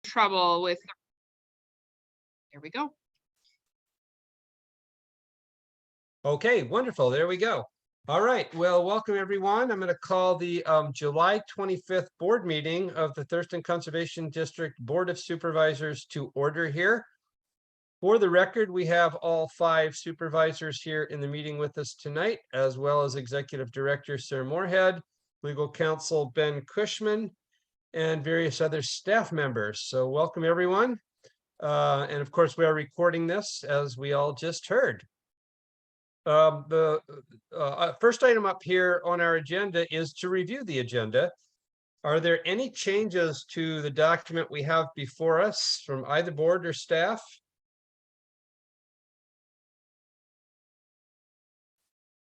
trouble with. There we go. Okay, wonderful. There we go. All right. Well, welcome everyone. I'm going to call the July 25th board meeting of the Thurston Conservation District Board of Supervisors to order here. For the record, we have all 5 supervisors here in the meeting with us tonight, as well as Executive Director Sarah Moorhead, Legal Counsel Ben Cushman, and various other staff members. So welcome everyone. And of course, we are recording this, as we all just heard. The first item up here on our agenda is to review the agenda. Are there any changes to the document we have before us from either board or staff?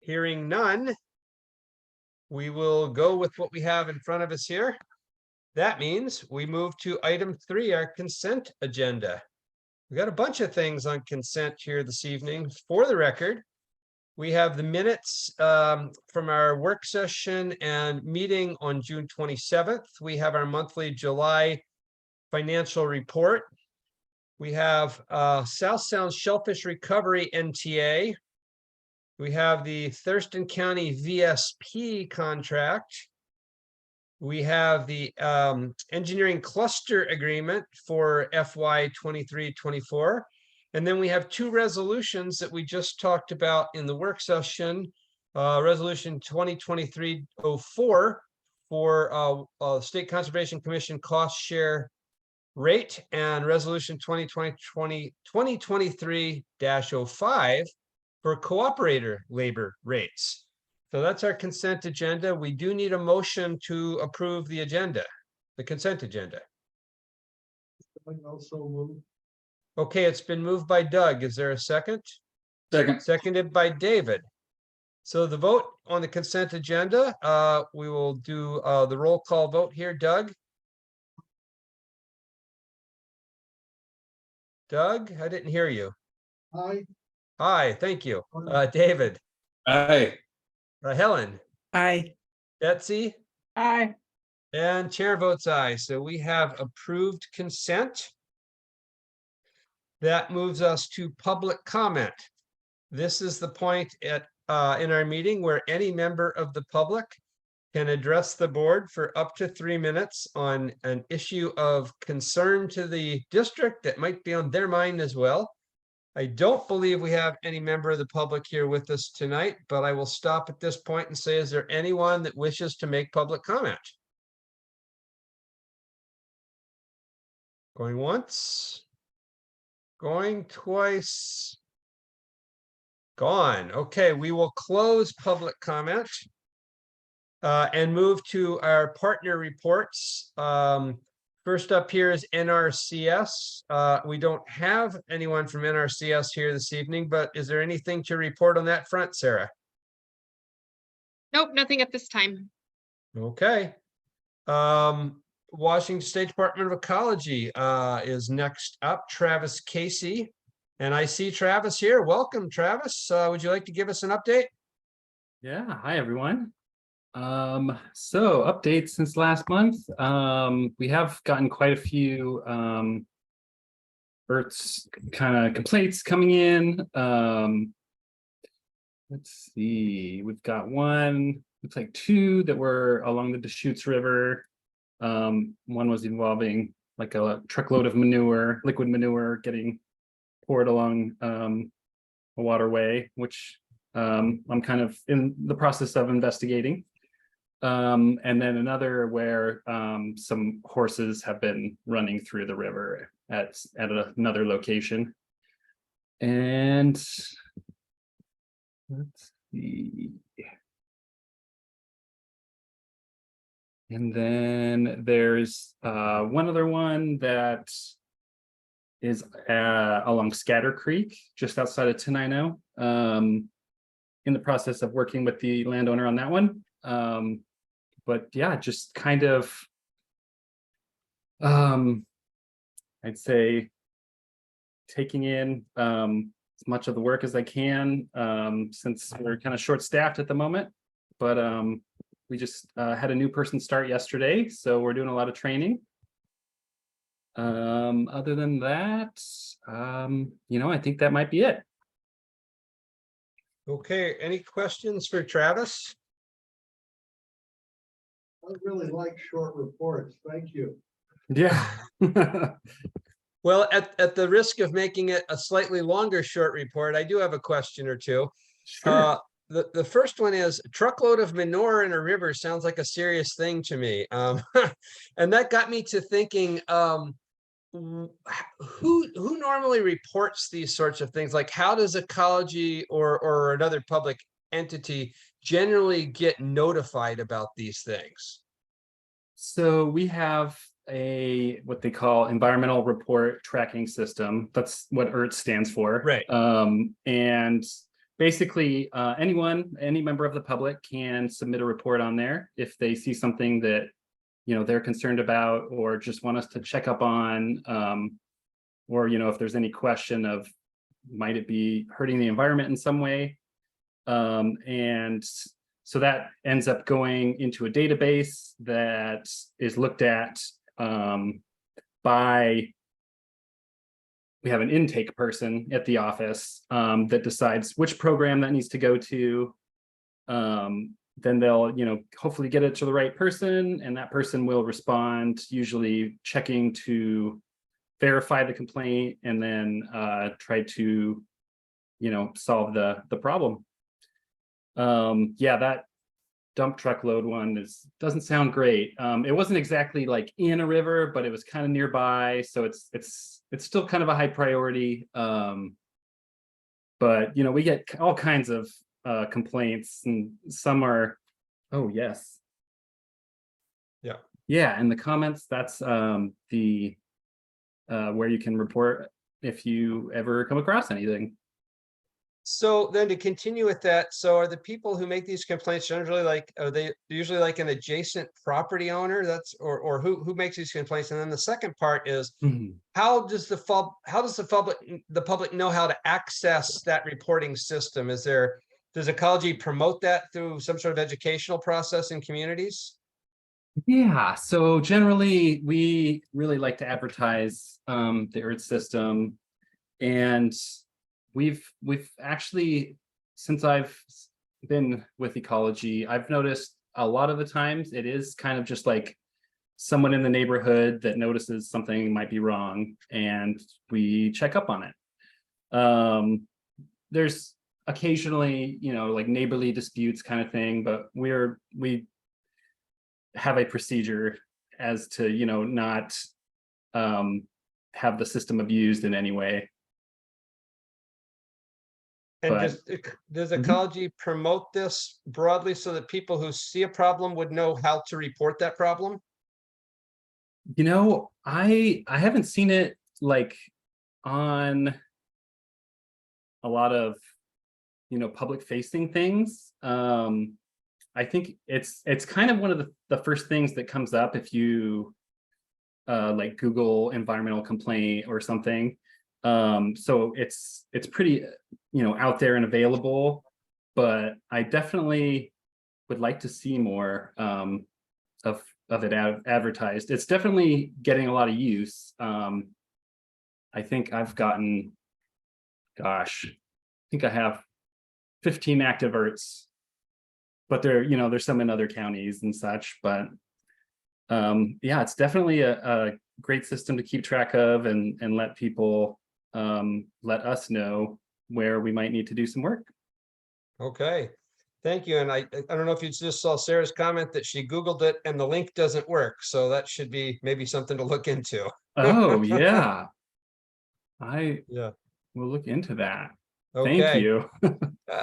Hearing none, we will go with what we have in front of us here. That means we move to item 3, our consent agenda. We got a bunch of things on consent here this evening. For the record, we have the minutes from our work session and meeting on June 27th. We have our monthly July financial report. We have South Sound Shellfish Recovery NTA. We have the Thurston County VSP contract. We have the engineering cluster agreement for FY 23-24. And then we have 2 resolutions that we just talked about in the work session. Resolution 2023-04 for State Conservation Commission cost share rate, and resolution 2023-05 for cooperator labor rates. So that's our consent agenda. We do need a motion to approve the agenda, the consent agenda. Okay, it's been moved by Doug. Is there a second? Second. Seconded by David. So the vote on the consent agenda, we will do the roll call vote here. Doug? Doug, I didn't hear you. Aye. Aye, thank you. David? Aye. Helen? Aye. Betsy? Aye. And chair votes aye. So we have approved consent. That moves us to public comment. This is the point at in our meeting where any member of the public can address the board for up to 3 minutes on an issue of concern to the district that might be on their mind as well. I don't believe we have any member of the public here with us tonight, but I will stop at this point and say, is there anyone that wishes to make public comment? Going once, going twice, gone. Okay, we will close public comment and move to our partner reports. First up here is NRCS. We don't have anyone from NRCS here this evening, but is there anything to report on that front, Sarah? Nope, nothing at this time. Okay. Washington State Department of Ecology is next up. Travis Casey. And I see Travis here. Welcome, Travis. Would you like to give us an update? Yeah, hi everyone. So updates since last month. We have gotten quite a few Earth's kind of complaints coming in. Let's see, we've got one, looks like 2 that were along the Deschutes River. One was involving like a truckload of manure, liquid manure getting poured along a waterway, which I'm kind of in the process of investigating. And then another where some horses have been running through the river at another location. And let's see. And then there's one other one that is along Scatter Creek, just outside of Tenino. In the process of working with the landowner on that one. But yeah, just kind of, I'd say, taking in as much of the work as I can, since we're kind of short-staffed at the moment. But we just had a new person start yesterday, so we're doing a lot of training. Other than that, I think that might be it. Okay, any questions for Travis? I really like short reports. Thank you. Yeah. Well, at the risk of making it a slightly longer short report, I do have a question or two. Sure. The first one is truckload of manure in a river sounds like a serious thing to me. And that got me to thinking, who normally reports these sorts of things? Like, how does ecology or another public entity generally get notified about these things? So we have what they call environmental report tracking system. That's what ERT stands for. Right. And basically any member of the public can submit a report on there if they see something that they're concerned about or just want us to check up on, or if there's any question of might it be hurting the environment in some way. And so that ends up going into a database that is looked at by, we have an intake person at the office that decides which program that needs to go to. Then they'll, hopefully get it to the right person, and that person will respond, usually checking to verify the complaint and then try to, solve the problem. Yeah, that dump truck load one doesn't sound great. It wasn't exactly like in a river, but it was kind of nearby, so it's still kind of a high priority. But we get all kinds of complaints, and some are, oh yes, yeah, in the comments, that's the where you can report if you ever come across anything. So then to continue with that, so are the people who make these complaints generally are they usually like an adjacent property owner? That's or who makes these complaints? And then the second part is, how does the public know how to access that reporting system? Does ecology promote that through some sort of educational process in communities? Yeah, so generally we really like to advertise the ERT system, and we've actually, since I've been with ecology, I've noticed a lot of the times it is kind of just like someone in the neighborhood that notices something might be wrong, and we check up on it. There's occasionally, like neighborly disputes kind of thing, but we have a procedure as to, not have the system abused in any way. And But does ecology promote this broadly so that people who see a problem would know how to report that problem? I haven't seen it like on a lot of public facing things. I think it's kind of one of the first things that comes up if you like Google environmental complaint or something. So it's pretty out there and available, but I definitely would like to see more of it advertised. It's definitely getting a lot of use. I think I've gotten, gosh, I think I have 15 active ERTs, but there's some in other counties and such. But yeah, it's definitely a great system to keep track of and let people let us know where we might need to do some work. Okay, thank you. And I don't know if you just saw Sarah's comment that she Googled it and the link doesn't work. So that should be maybe something to look into. Oh, yeah. I Yeah. will look into that. Okay. Thank you.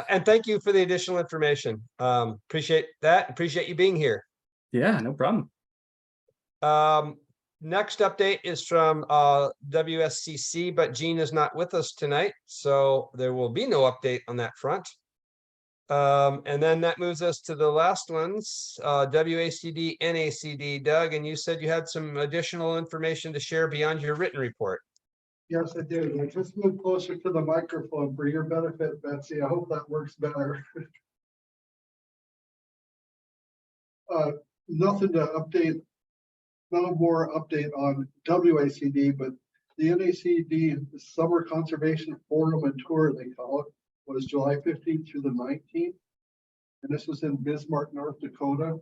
And thank you for the additional information. Appreciate that. Appreciate you being here. Yeah, no problem. Next update is from WSCC, but Jean is not with us tonight, so there will be no update on that front. And then that moves us to the last ones, WACD, NACD. Doug, and you said you had some additional information to share beyond your written report. Yes, I did. I just moved closer to the microphone for your benefit, Betsy. I hope that works better. Nothing to update no more update on WACD, but the NACD Summer Conservation Forum and Tour, they call it, was July 15th through the 19th. And this was in Bismarck, North Dakota.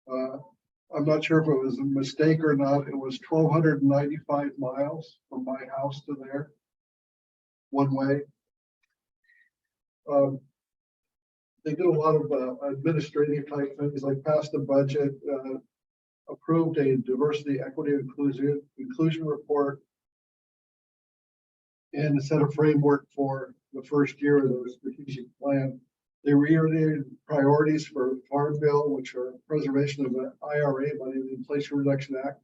I'm not sure if it was a mistake or not. It was 1,295 miles from my house to there, one way. They did a lot of administrative type things, like passed a budget, approved a diversity, equity, inclusion report, and set a framework for the first year of the strategic plan. They reiterated priorities for Farm Bill, which are preservation of the IRA money, the Inflation Reduction Act,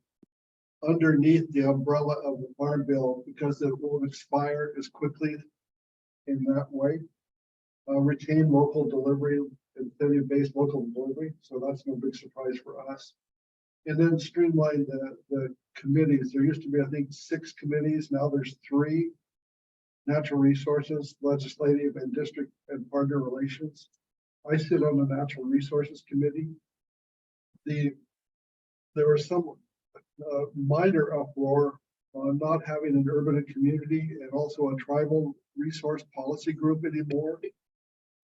underneath the umbrella of the Farm Bill, because it won't expire as quickly in that way. Retain local delivery, incentive-based local delivery, so that's no big surprise for us. And then streamline the committees. There used to be, I think, 6 committees. Now there's 3. Natural resources, legislative, and district and partner relations. I sit on the Natural Resources Committee. There was some minor uproar on not having an urban community and also a tribal resource policy group anymore.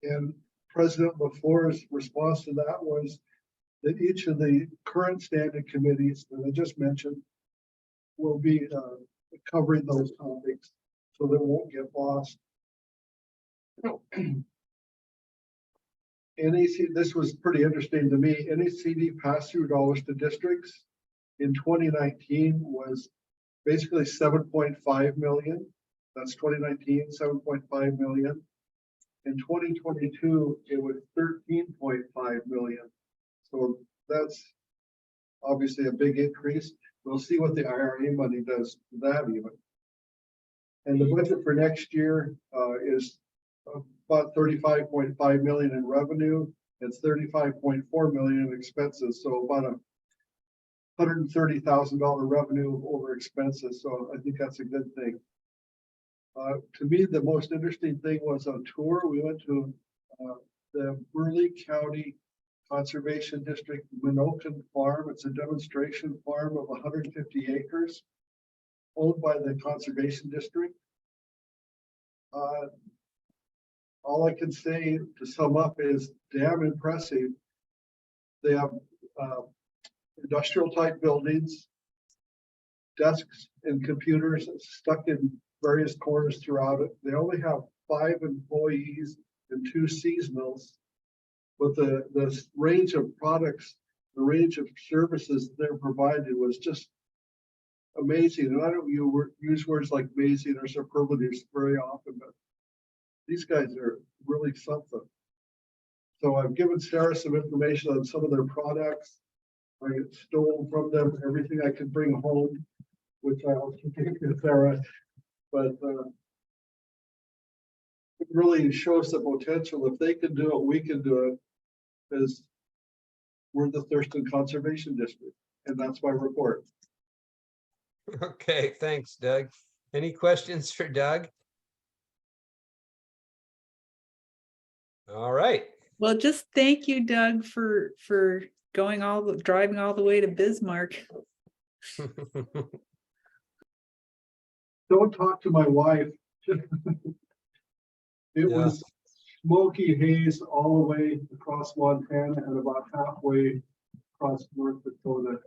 And President LaFleur's response to that was that each of the current standing committees that I just mentioned will be covering those topics, so they won't get lost. This was pretty interesting to me. NACD pass-through dollars to districts in 2019 was basically 7.5 million. That's 2019, 7.5 million. In 2022, it was 13.5 million. So that's obviously a big increase. We'll see what the IRA money does to that even. And the budget for next year is about 35.5 million in revenue. It's 35.4 million in expenses. So about $130,000 revenue over expenses. So I think that's a good thing. To me, the most interesting thing was on tour. We went to the Burleigh County Conservation District Minokan Farm. It's a demonstration farm of 150 acres owned by the Conservation District. All I can say to sum up is damn impressive. They have industrial type buildings, desks and computers stuck in various corners throughout it. They only have 5 employees and 2 seasonals, but the range of products, the range of services they're provided was just amazing. And I don't use words like amazing or superlatives very often, but these guys are really something. So I've given Sarah some information on some of their products. I stole from them everything I could bring home, which I'll take to Sarah. But it really shows the potential. If they can do it, we can do it, because we're the Thurston Conservation District, and that's my report. Okay, thanks, Doug. Any questions for Doug? All right. Well, just thank you, Doug, for driving all the way to Bismarck. Don't talk to my wife. It was smoky haze all the way across Montana and about halfway across North Dakota.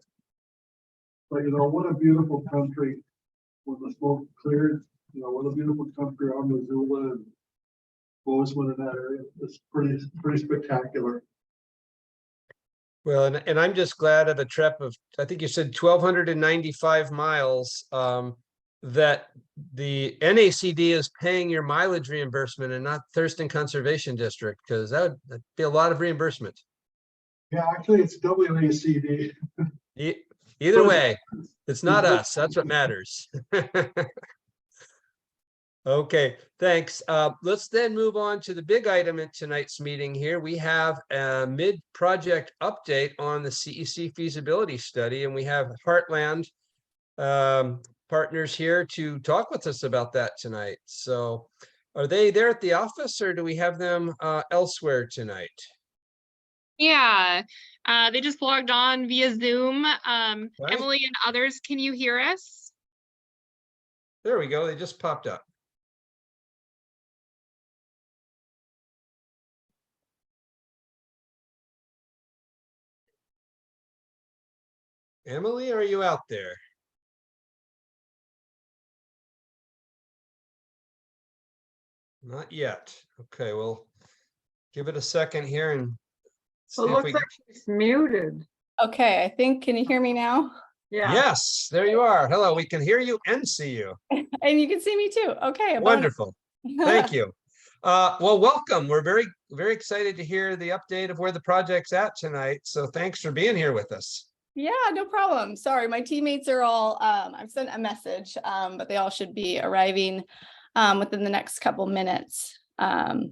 But you know, what a beautiful country when the smoke cleared. You know, what a beautiful country on Missoula and Bozeman in that area. It's pretty spectacular. Well, and I'm just glad of a trip of, I think you said 1,295 miles, that the NACD is paying your mileage reimbursement and not Thurston Conservation District, because that'd be a lot of reimbursement. Yeah, actually, it's WACD. Either way, it's not us. That's what matters. Okay, thanks. Let's then move on to the big item in tonight's meeting here. We have a mid-project update on the CEC feasibility study, and we have Heartland partners here to talk with us about that tonight. So are they there at the office, or do we have them elsewhere tonight? Yeah, they just logged on via Zoom. Right. Emily and others, can you hear us? There we go. They just popped up. Emily, are you out there? Not yet. Okay, well, give it a second here and see It if looks we. like she's muted. Okay, I think, can you hear me now? Yeah. Yes, there you are. Hello, we can hear you and see you. And you can see me too. Okay. a bonus. Wonderful. Thank you. Well, welcome. We're very, very excited to hear the update of where the project's at tonight. So thanks for being here with us. Yeah, no problem. Sorry, my teammates are all, I've sent a message, but they all should be arriving within the next couple minutes. So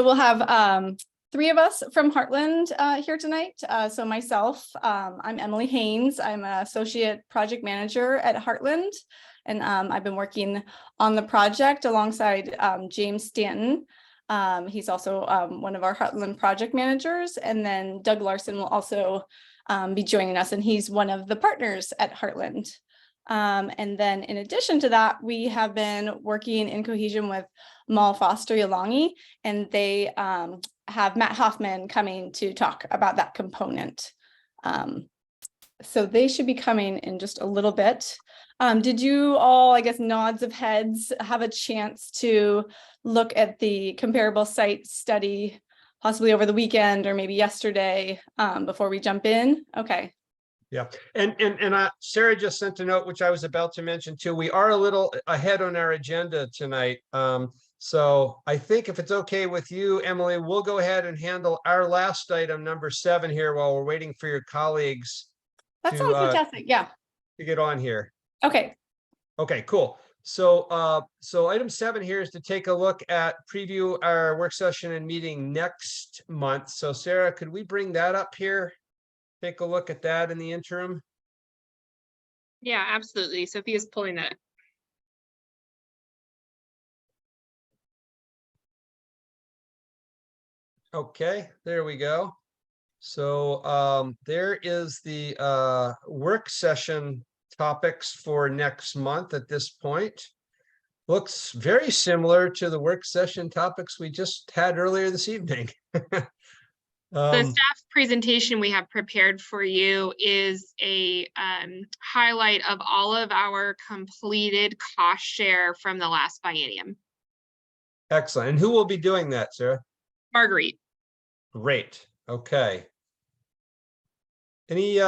we'll have 3 of us from Heartland here tonight. So myself, I'm Emily Haynes. I'm an associate project manager at Heartland. And I've been working on the project alongside James Stanton. He's also one of our Heartland project managers. And then Doug Larson will also be joining us, and he's one of the partners at Heartland. And then in addition to that, we have been working in cohesion with Mal Foster Yolongi, and they have Matt Hoffman coming to talk about that component. So they should be coming in just a little bit. Did you all, I guess, nods of heads, have a chance to look at the comparable site study possibly over the weekend or maybe yesterday before we jump in? Okay. Yeah, and Sarah just sent a note, which I was about to mention too. We are a little ahead on our agenda tonight. So I think if it's okay with you, Emily, we'll go ahead and handle our last item, number 7 here, while we're waiting for your colleagues That sounds fantastic. Yeah. to get on here. Okay. Okay, cool. So so item 7 here is to take a look at preview our work session and meeting next month. So Sarah, could we bring that up here? Take a look at that in the interim. Yeah, absolutely. Sophia's pulling that. Okay, there we go. So there is the work session topics for next month at this point. Looks very similar to the work session topics we just had earlier this evening. The staff presentation we have prepared for you is a highlight of all of our completed cost share from the last biennium. Excellent. And who will be doing that, Sarah? Marguerite. Great. Okay. Any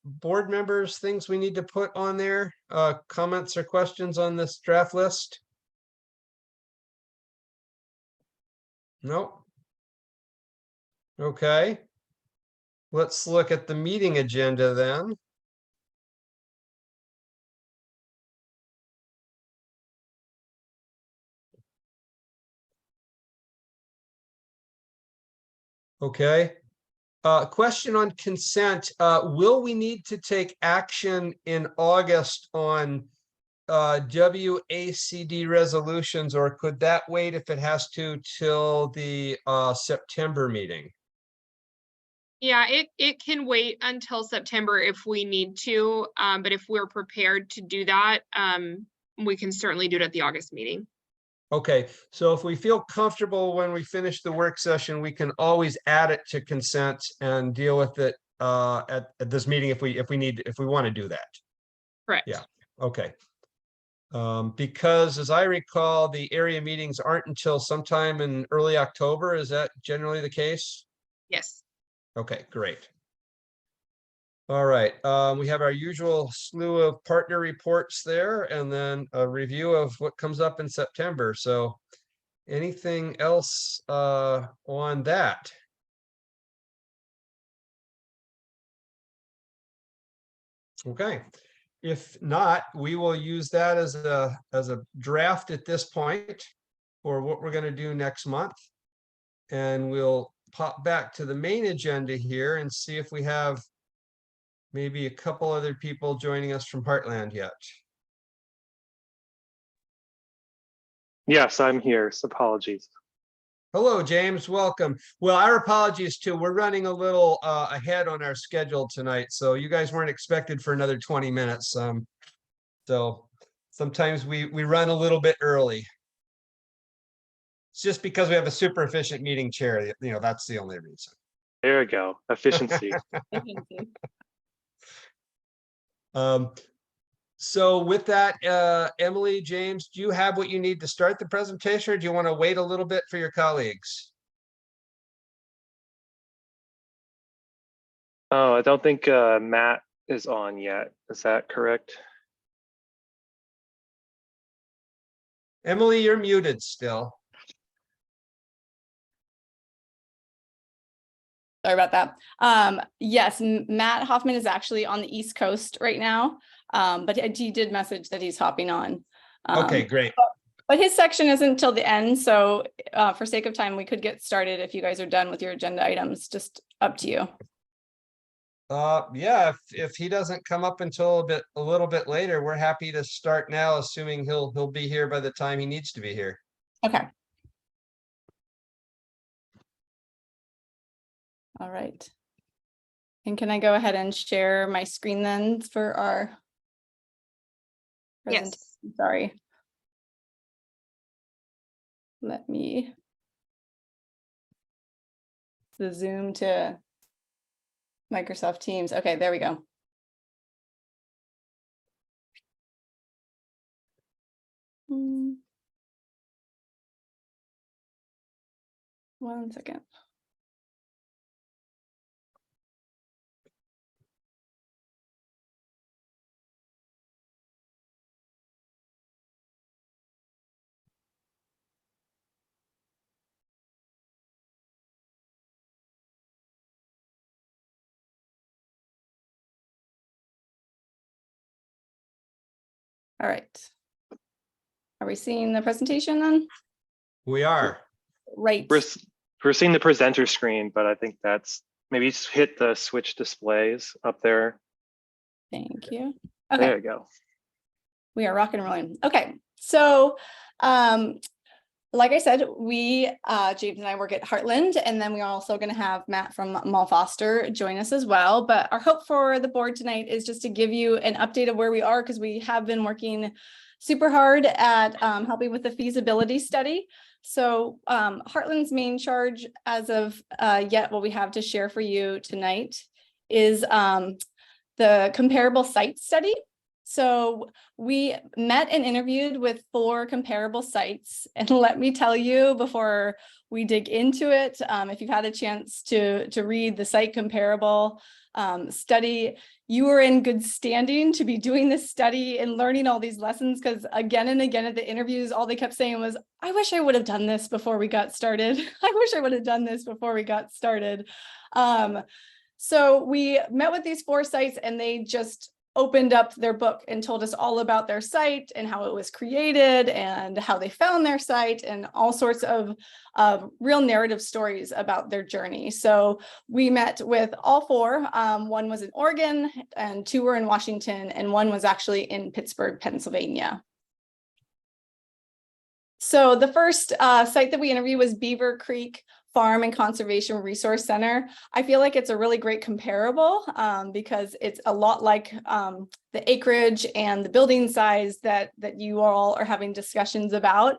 board members, things we need to put on there? Comments or questions on this draft list? Nope. Okay. Let's look at the meeting agenda then. Okay. Question on consent. Will we need to take action in August on WACD resolutions, or could that wait if it has to till the September meeting? Yeah, it can wait until September if we need to, but if we're prepared to do that, we can certainly do it at the August meeting. Okay, so if we feel comfortable when we finish the work session, we can always add it to consent and deal with it at this meeting if we want to do that. Correct. Yeah. Okay. Because as I recall, the area meetings aren't until sometime in early October. Is that generally the case? Yes. Okay, great. All right, we have our usual slew of partner reports there, and then a review of what comes up in September. So anything else on that? Okay, if not, we will use that as a draft at this point for what we're going to do next month. And we'll pop back to the main agenda here and see if we have maybe a couple other people joining us from Heartland yet. Yes, I'm here. So apologies. Hello, James. Welcome. Well, our apologies too. We're running a little ahead on our schedule tonight, so you guys weren't expected for another 20 minutes. So sometimes we run a little bit early. It's just because we have a super efficient meeting chair. You know, that's the only reason. There we go. Efficiency. So with that, Emily, James, do you have what you need to start the presentation, or do you want to wait a little bit for your colleagues? Oh, I don't think Matt is on yet. Is that correct? Emily, you're muted still. Sorry about that. Yes, Matt Hoffman is actually on the East Coast right now, but he did message that he's hopping on. Okay, great. But his section isn't till the end, so for sake of time, we could get started if you guys are done with your agenda items. Just up to you. Yeah, if he doesn't come up until a little bit later, we're happy to start now, assuming he'll be here by the time he needs to be here. Okay. All right. And can I go ahead and share my screen then for our presentation? Yes. Sorry. Let me the Zoom to Microsoft Teams. Okay, there we go. One second. All right. Are we seeing the presentation then? We are. Right. We're seeing the presenter screen, but I think that's maybe just hit the switch displays up there. Thank you. Okay. There you go. We are rocking and rolling. Okay. So, like I said, James and I work at Heartland, and then we're also going to have Matt from Mall Foster join us as well. But our hope for the board tonight is just to give you an update of where we are, because we have been working super hard at helping with the feasibility study. So Heartland's main charge as of yet, what we have to share for you tonight is the comparable site study. So we met and interviewed with 4 comparable sites, and let me tell you before we dig into it, if you've had a chance to read the site comparable study, you are in good standing to be doing this study and learning all these lessons, because again and again at the interviews, all they kept saying was, I wish I would have done this before we got started. I wish I would have done this before we got started. So we met with these 4 sites, and they just opened up their book and told us all about their site and how it was created and how they found their site and all sorts of real narrative stories about their journey. So we met with all 4. One was in Oregon and 2 were in Washington, and 1 was actually in Pittsburgh, Pennsylvania. So the first site that we interviewed was Beaver Creek Farm and Conservation Resource Center. I feel like it's a really great comparable because it's a lot like the acreage and the building size that you all are having discussions about.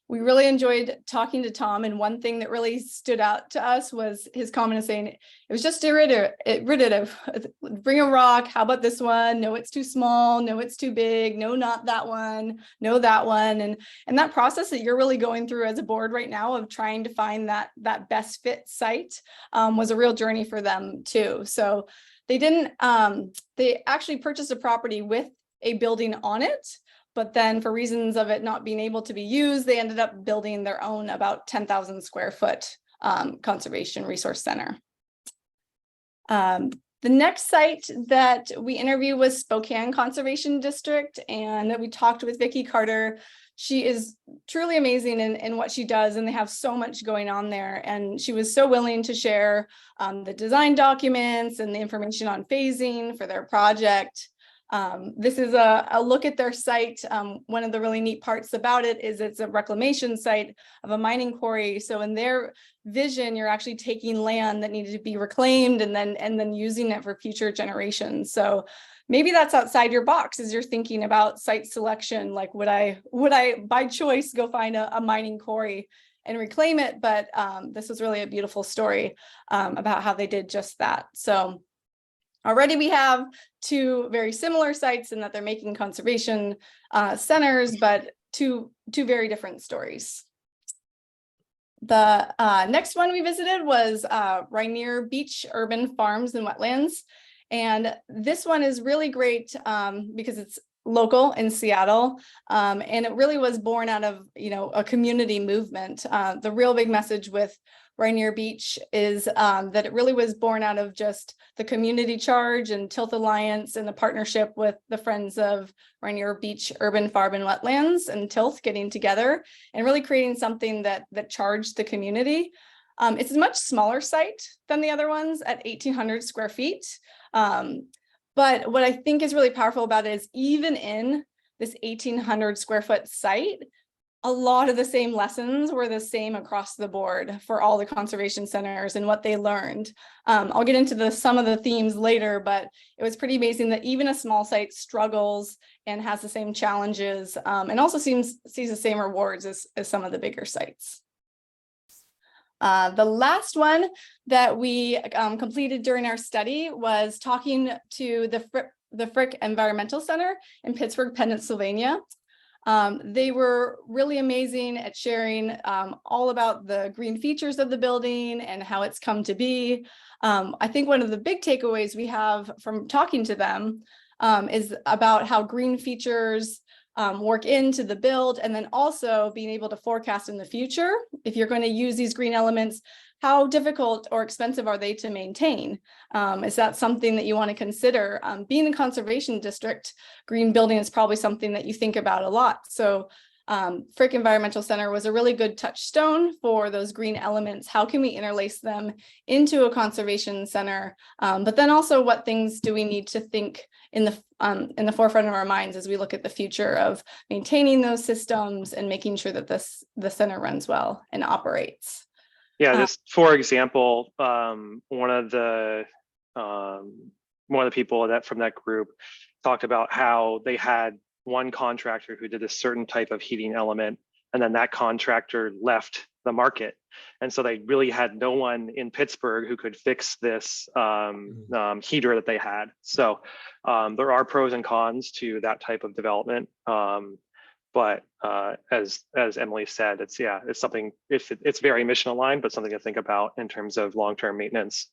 We really enjoyed talking to Tom, and one thing that really stood out to us was his comment of saying it was just iterative. Bring a rock. How about this one? No, it's too small. No, it's too big. No, not that one. No, that one. And that process that you're really going through as a board right now of trying to find that best fit site was a real journey for them too. So they actually purchased a property with a building on it. But then for reasons of it not being able to be used, they ended up building their own about 10,000 square foot conservation resource center. The next site that we interviewed was Spokane Conservation District, and we talked with Vicki Carter. She is truly amazing in what she does, and they have so much going on there. And she was so willing to share the design documents and the information on phasing for their project. This is a look at their site. One of the really neat parts about it is it's a reclamation site of a mining quarry. So in their vision, you're actually taking land that needed to be reclaimed and then using it for future generations. So maybe that's outside your box as you're thinking about site selection. Like, would I by choice go find a mining quarry and reclaim it? But this was really a beautiful story about how they did just that. So already we have two very similar sites in that they're making conservation centers, but two very different stories. The next one we visited was Rainier Beach Urban Farms and Wetlands. And this one is really great because it's local in Seattle. And it really was born out of, a community movement. The real big message with Rainier Beach is that it really was born out of just the community charge and Tilth Alliance and the partnership with the Friends of Rainier Beach Urban Farm and Wetlands and Tilth getting together and really creating something that charged the community. It's a much smaller site than the other ones at 1,800 square feet. But what I think is really powerful about it is even in this 1,800 square foot site, a lot of the same lessons were the same across the board for all the conservation centers and what they learned. I'll get into some of the themes later, but it was pretty amazing that even a small site struggles and has the same challenges and also sees the same rewards as some of the bigger sites. The last one that we completed during our study was talking to the Frick Environmental Center in Pittsburgh, Pennsylvania. They were really amazing at sharing all about the green features of the building and how it's come to be. I think one of the big takeaways we have from talking to them is about how green features work into the build, and then also being able to forecast in the future. If you're going to use these green elements, how difficult or expensive are they to maintain? Is that something that you want to consider? Being a conservation district, green building is probably something that you think about a lot. So Frick Environmental Center was a really good touchstone for those green elements. How can we interlace them into a conservation center? But then also, what things do we need to think in the forefront of our minds as we look at the future of maintaining those systems and making sure that the center runs well and operates? Yeah, just for example, one of the people from that group talked about how they had one contractor who did a certain type of heating element, and then that contractor left the market. And so they really had no one in Pittsburgh who could fix this heater that they had. So there are pros and cons to that type of development. But as Emily said, it's something, if it's very mission aligned, but something to think about in terms of long-term maintenance.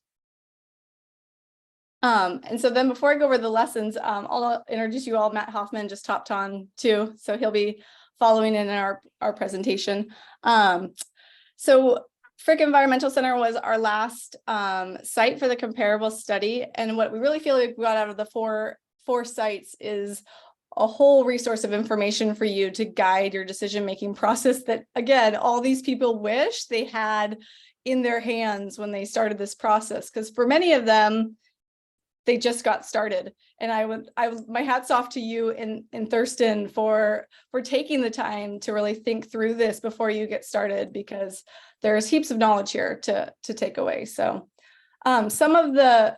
And so then before I go over the lessons, I'll introduce you all. Matt Hoffman just hopped on too, so he'll be following in our presentation. So Frick Environmental Center was our last site for the comparable study, and what we really feel like we got out of the four sites is a whole resource of information for you to guide your decision-making process that, again, all these people wish they had in their hands when they started this process, because for many of them, they just got started. And my hat's off to you in Thurston for taking the time to really think through this before you get started, because there's heaps of knowledge here to take away. So some of the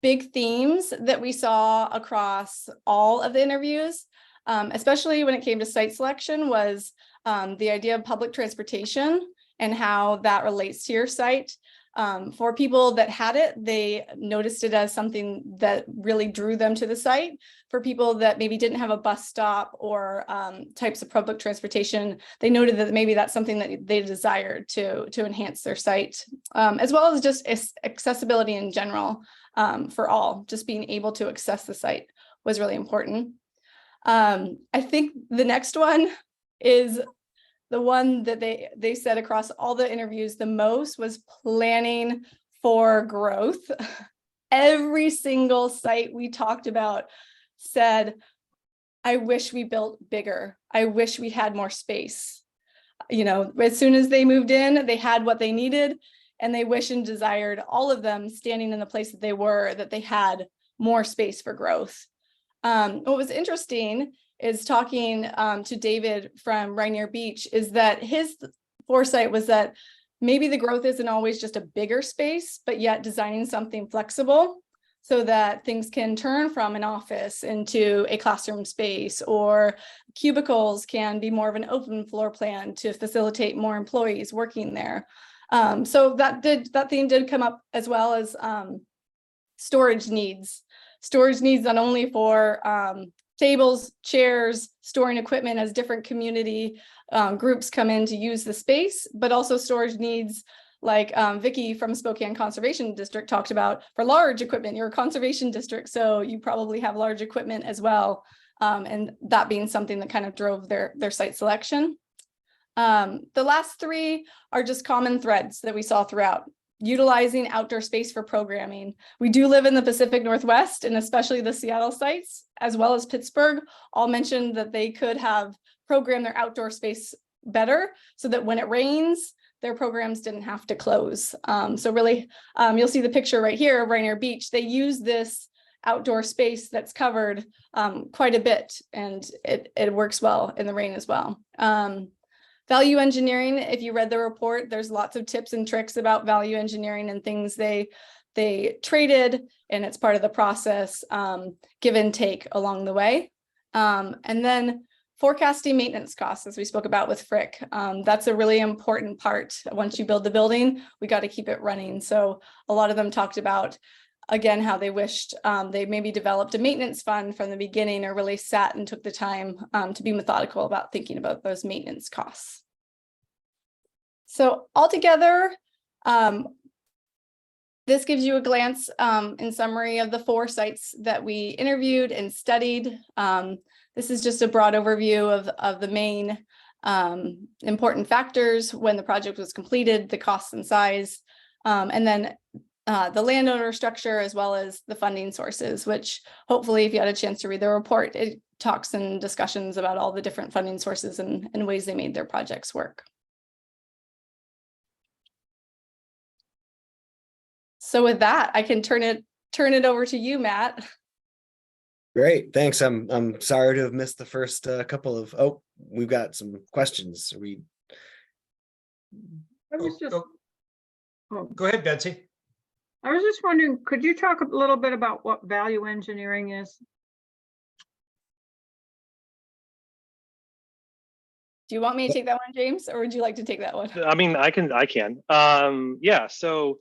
big themes that we saw across all of the interviews, especially when it came to site selection, was the idea of public transportation and how that relates to your site. For people that had it, they noticed it as something that really drew them to the site. For people that maybe didn't have a bus stop or types of public transportation, they noted that maybe that's something that they desired to enhance their site, as well as just accessibility in general for all. Just being able to access the site was really important. I think the next one is the one that they said across all the interviews the most was planning for growth. Every single site we talked about said, I wish we built bigger. I wish we had more space. As soon as they moved in, they had what they needed, and they wish and desired, all of them standing in the place that they were, that they had more space for growth. What was interesting is talking to David from Rainier Beach is that his foresight was that maybe the growth isn't always just a bigger space, but yet designing something flexible so that things can turn from an office into a classroom space, or cubicles can be more of an open floor plan to facilitate more employees working there. So that theme did come up, as well as storage needs. Storage needs not only for tables, chairs, storing equipment as different community groups come in to use the space, but also storage needs like Vicky from Spokane Conservation District talked about for large equipment. You're a conservation district, so you probably have large equipment as well. And that being something that kind of drove their site selection. The last three are just common threads that we saw throughout. Utilizing outdoor space for programming. We do live in the Pacific Northwest, and especially the Seattle sites, as well as Pittsburgh, all mentioned that they could have programmed their outdoor space better so that when it rains, their programs didn't have to close. So really, you'll see the picture right here of Rainier Beach. They use this outdoor space that's covered quite a bit, and it works well in the rain as well. Value engineering, if you read the report, there's lots of tips and tricks about value engineering and things they traded, and it's part of the process, give and take along the way. And then forecasting maintenance costs, as we spoke about with Frick. That's a really important part. Once you build the building, we got to keep it running. So a lot of them talked about, again, how they wished they maybe developed a maintenance fund from the beginning, or really sat and took the time to be methodical about thinking about those maintenance costs. So altogether, this gives you a glance in summary of the 4 sites that we interviewed and studied. This is just a broad overview of the main important factors when the project was completed, the costs and size, and then the landowner structure, as well as the funding sources, which hopefully, if you had a chance to read the report, it talks and discussions about all the different funding sources and ways they made their projects work. So with that, I can turn it over to you, Matt. Great, thanks. I'm sorry to have missed the first couple of. Oh, we've got some questions. I was just, Go ahead, Betsy. I was just wondering, could you talk a little bit about what value engineering is? Do you want me to take that one, James, or would you like to take that one? I mean, I can. Yeah, so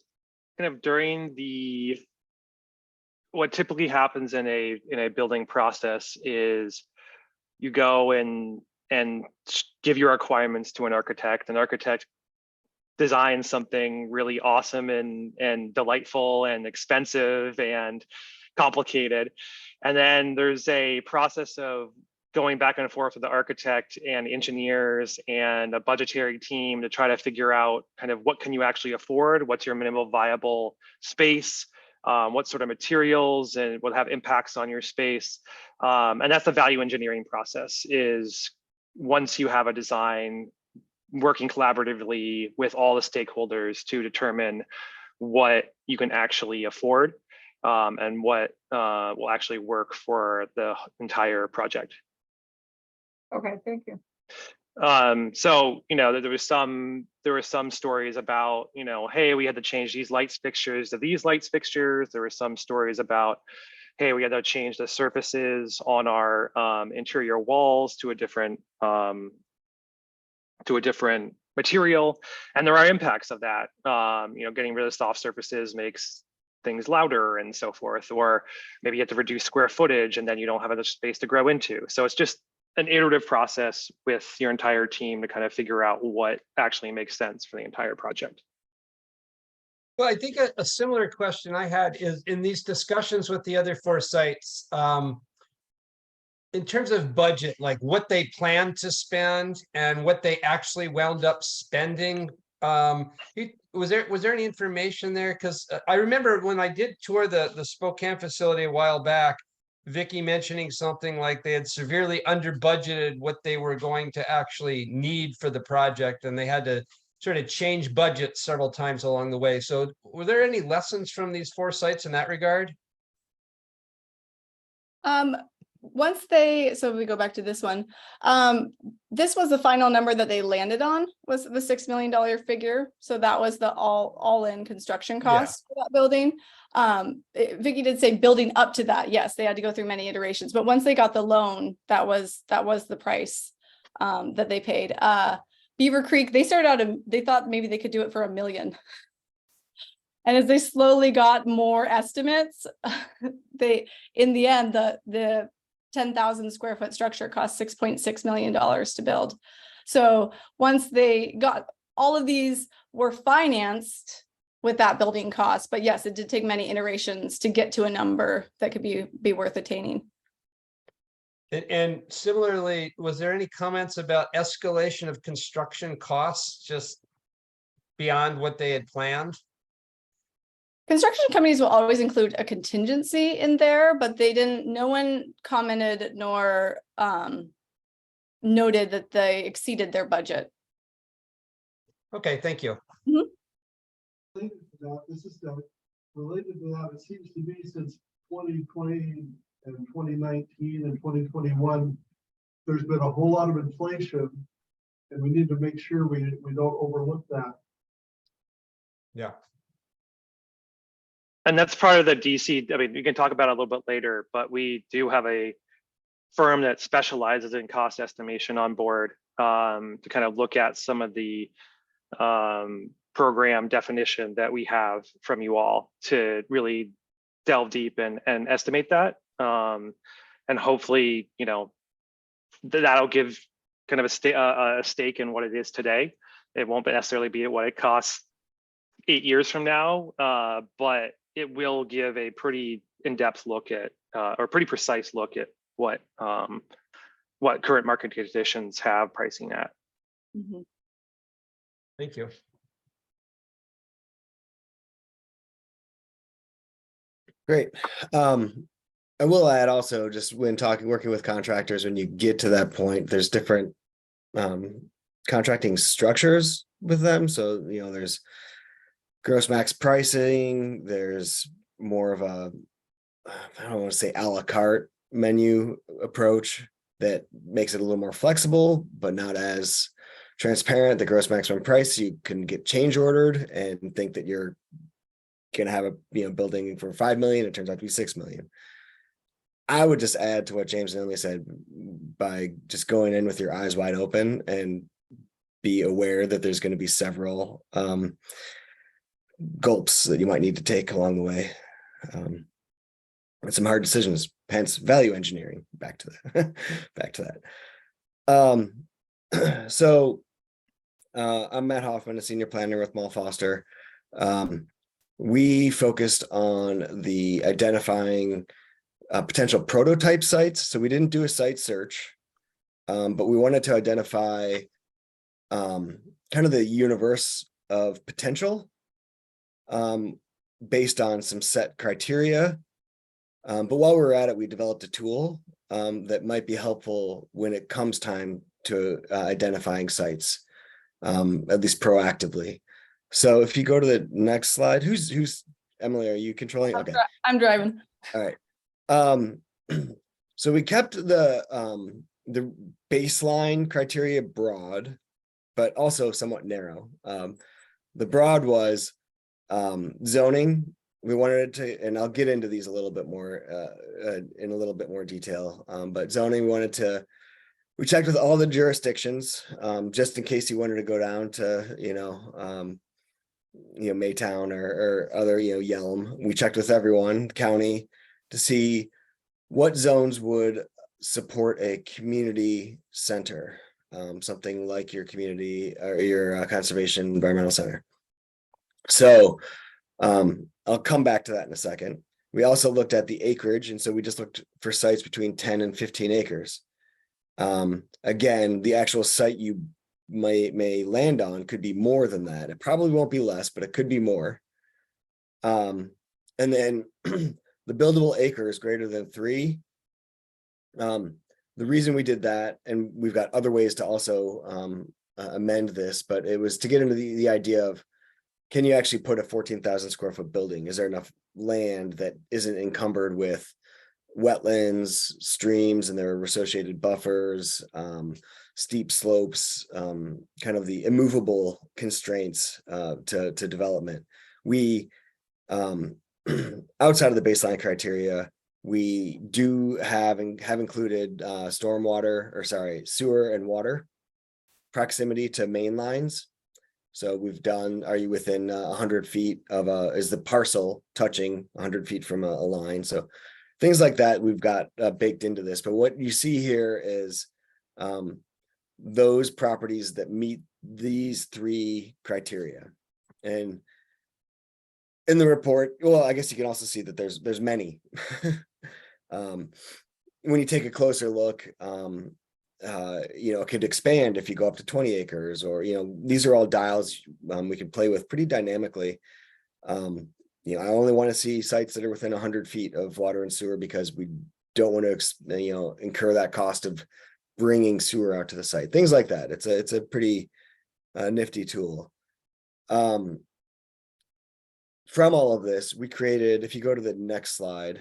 kind of during what typically happens in a building process is you go and give your requirements to an architect. An architect designs something really awesome and delightful and expensive and complicated. And then there's a process of going back and forth with the architect and engineers and a budgetary team to try to figure out kind of what can you actually afford, what's your minimal viable space, what sort of materials and what have impacts on your space. And that's the value engineering process, is once you have a design, working collaboratively with all the stakeholders to determine what you can actually afford and what will actually work for the entire project. Okay, thank you. So, there were some stories about, hey, we had to change these lights fixtures to these lights fixtures. There were some stories about, hey, we had to change the surfaces on our interior walls to a different material. And there are impacts of that. Getting rid of soft surfaces makes things louder and so forth, or maybe you have to reduce square footage and then you don't have enough space to grow into. So it's just an iterative process with your entire team to kind of figure out what actually makes sense for the entire project. Well, I think a similar question I had is in these discussions with the other 4 sites, in terms of budget, like what they planned to spend and what they actually wound up spending. Was there any information there? Because I remember when I did tour the Spokane facility a while back, Vicky mentioning something like they had severely under budgeted what they were going to actually need for the project, and they had to sort of change budgets several times along the way. So were there any lessons from these 4 sites in that regard? once they, so we go back to this one. This was the final number that they landed on, was the $6 million figure. So that was the all-in construction cost for that building. Vicky did say building up to that. Yes, they had to go through many iterations, but once they got the loan, that was the price that they paid. Beaver Creek, they started out, they thought maybe they could do it for $1 million. And as they slowly got more estimates, in the end, the 10,000 square foot structure cost $6.6 million to build. So once they got, all of these were financed with that building cost, but yes, it did take many iterations to get to a number that could be worth attaining. And similarly, was there any comments about escalation of construction costs just beyond what they had planned? Construction companies will always include a contingency in there, but no one commented nor noted that they exceeded their budget. Okay, thank you. Related to that, this is related to that, it seems to me since 2020 and 2019 and 2021, there's been a whole lot of inflation, and we need to make sure we don't overlook that. Yeah. And that's part of the DC. I mean, we can talk about it a little bit later, but we do have a firm that specializes in cost estimation on board to kind of look at some of the program definition that we have from you all to really delve deep and estimate that. And hopefully, you know, that'll give kind of a stake in what it is today. It won't necessarily be what it costs 8 years from now, but it will give a pretty in-depth look at, or pretty precise look at what current market conditions have pricing at. Mm-hmm. Thank you. Great. I will add also, just when working with contractors, when you get to that point, there's different contracting structures with them. So, you know, there's gross max pricing, there's more of a, I don't want to say a la carte menu approach that makes it a little more flexible, but not as transparent. The gross maximum price, you can get change ordered and think that you're going to have a building for 5 million, it turns out to be 6 million. I would just add to what James and Emily said, by just going in with your eyes wide open and be aware that there's going to be several gulps that you might need to take along the way. And some hard decisions, hence value engineering. Back to that. Back to that. So I'm Matt Hoffman, a senior planner with Mall Foster. We focused on the identifying potential prototype sites. So we didn't do a site search, but we wanted to identify kind of the universe of potential based on some set criteria. But while we were at it, we developed a tool that might be helpful when it comes time to identifying sites, at least proactively. So if you go to the next slide, who's Emily, are you controlling? Okay. I'm driving. All right. So we kept the baseline criteria broad, but also somewhat narrow. The broad was zoning. We wanted it to, and I'll get into these a little bit more in a little bit more detail. But zoning, we checked with all the jurisdictions, just in case you wanted to go down to, Maytown or other, Yelm. We checked with everyone, county, to see what zones would support a community center, something like your community or your conservation environmental center. So I'll come back to that in a second. We also looked at the acreage, and so we just looked for sites between 10 and 15 acres. Again, the actual site you may land on could be more than that. It probably won't be less, but it could be more. And then the buildable acres greater than 3. The reason we did that, and we've got other ways to also amend this, but it was to get into the idea of, can you actually put a 14,000 square foot building? Is there enough land that isn't encumbered with wetlands, streams, and their associated buffers, steep slopes, kind of the immovable constraints to development. We, outside of the baseline criteria, we do have included stormwater, or sorry, sewer and water proximity to main lines. So we've done, are you within 100 feet of is the parcel touching 100 feet from a line? So things like that we've got baked into this. But what you see here is those properties that meet these 3 criteria. And in the report, well, I guess you can also see that there's many. When you take a closer look, it could expand if you go up to 20 acres, or, these are all dials we can play with pretty dynamically. I only want to see sites that are within 100 feet of water and sewer, because we don't want to, incur that cost of bringing sewer out to the site. Things like that. It's a pretty nifty tool. From all of this, we created, if you go to the next slide.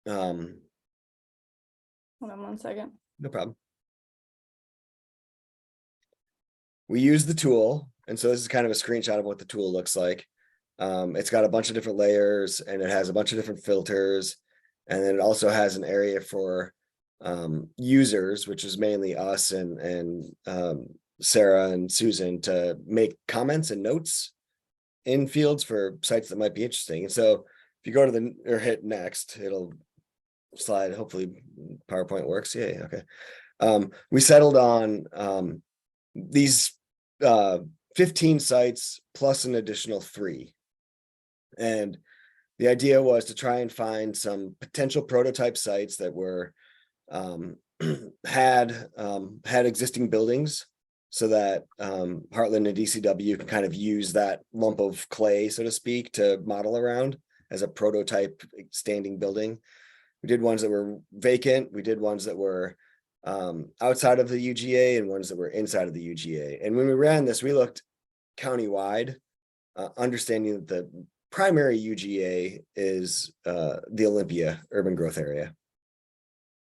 Hold on one second. No problem. We use the tool, and so this is kind of a screenshot of what the tool looks like. It's got a bunch of different layers, and it has a bunch of different filters, and then it also has an area for users, which is mainly us and Sarah and Susan, to make comments and notes in fields for sites that might be interesting. And so if you go to or hit next, it'll slide. Hopefully PowerPoint works. Yeah. Okay. We settled on these 15 sites plus an additional 3. And the idea was to try and find some potential prototype sites that were had existing buildings, so that Heartland and DCW can kind of use that lump of clay, so to speak, to model around as a prototype standing building. We did ones that were vacant. We did ones that were outside of the UGA, and ones that were inside of the UGA. And when we ran this, we looked countywide, understanding that the primary UGA is the Olympia urban growth area.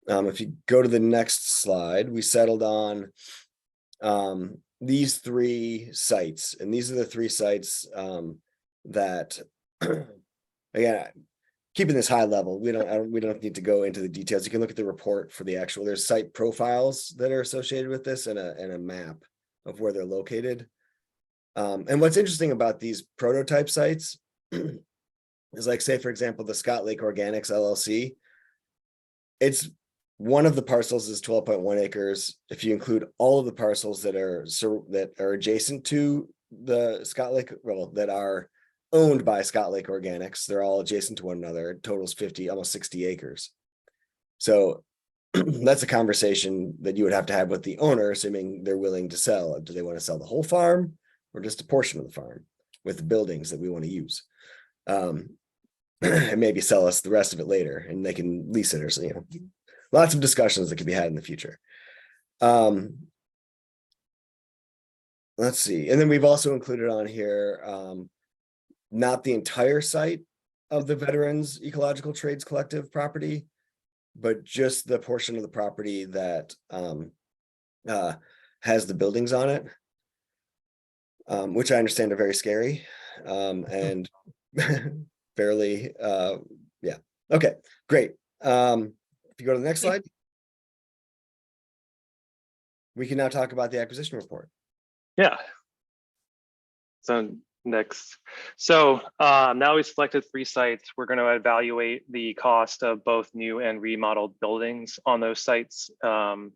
If you go to the next slide, we settled on these 3 sites, and these are the 3 sites that, again, keeping this high level, we don't need to go into the details. You can look at the report for the actual. There's site profiles that are associated with this, and a map of where they're located. And what's interesting about these prototype sites is, like, say for example, the Scott Lake Organics LLC. It's one of the parcels is 12.1 acres. If you include all of the parcels that are adjacent to the Scott Lake, well, that are owned by Scott Lake Organics, they're all adjacent to one another. It totals 50, almost 60 acres. So that's a conversation that you would have to have with the owner, assuming they're willing to sell. Do they want to sell the whole farm, or just a portion of the farm with the buildings that we want to use? And maybe sell us the rest of it later, and they can lease it, or so, lots of discussions that could be had in the future. Let's see. And then we've also included on here, not the entire site of the Veterans Ecological Trades Collective property, but just the portion of the property that has the buildings on it, which I understand are very scary and fairly, yeah. Okay, great. If you go to the next slide, we can now talk about the acquisition report. Yeah. So next. So now we selected 3 sites. We're going to evaluate the cost of both new and remodeled buildings on those sites. And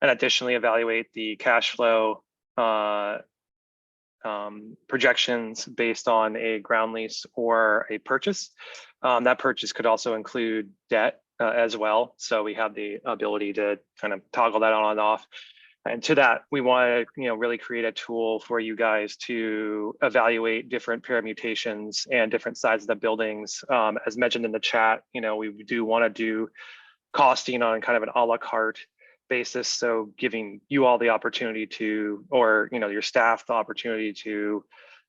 additionally evaluate the cash flow projections based on a ground lease or a purchase. That purchase could also include debt as well. So we have the ability to kind of toggle that on and off. And to that, we want to, really create a tool for you guys to evaluate different permutations and different sizes of the buildings. As mentioned in the chat, we do want to do costing on kind of an a la carte basis. So giving you all the opportunity to, or your staff the opportunity to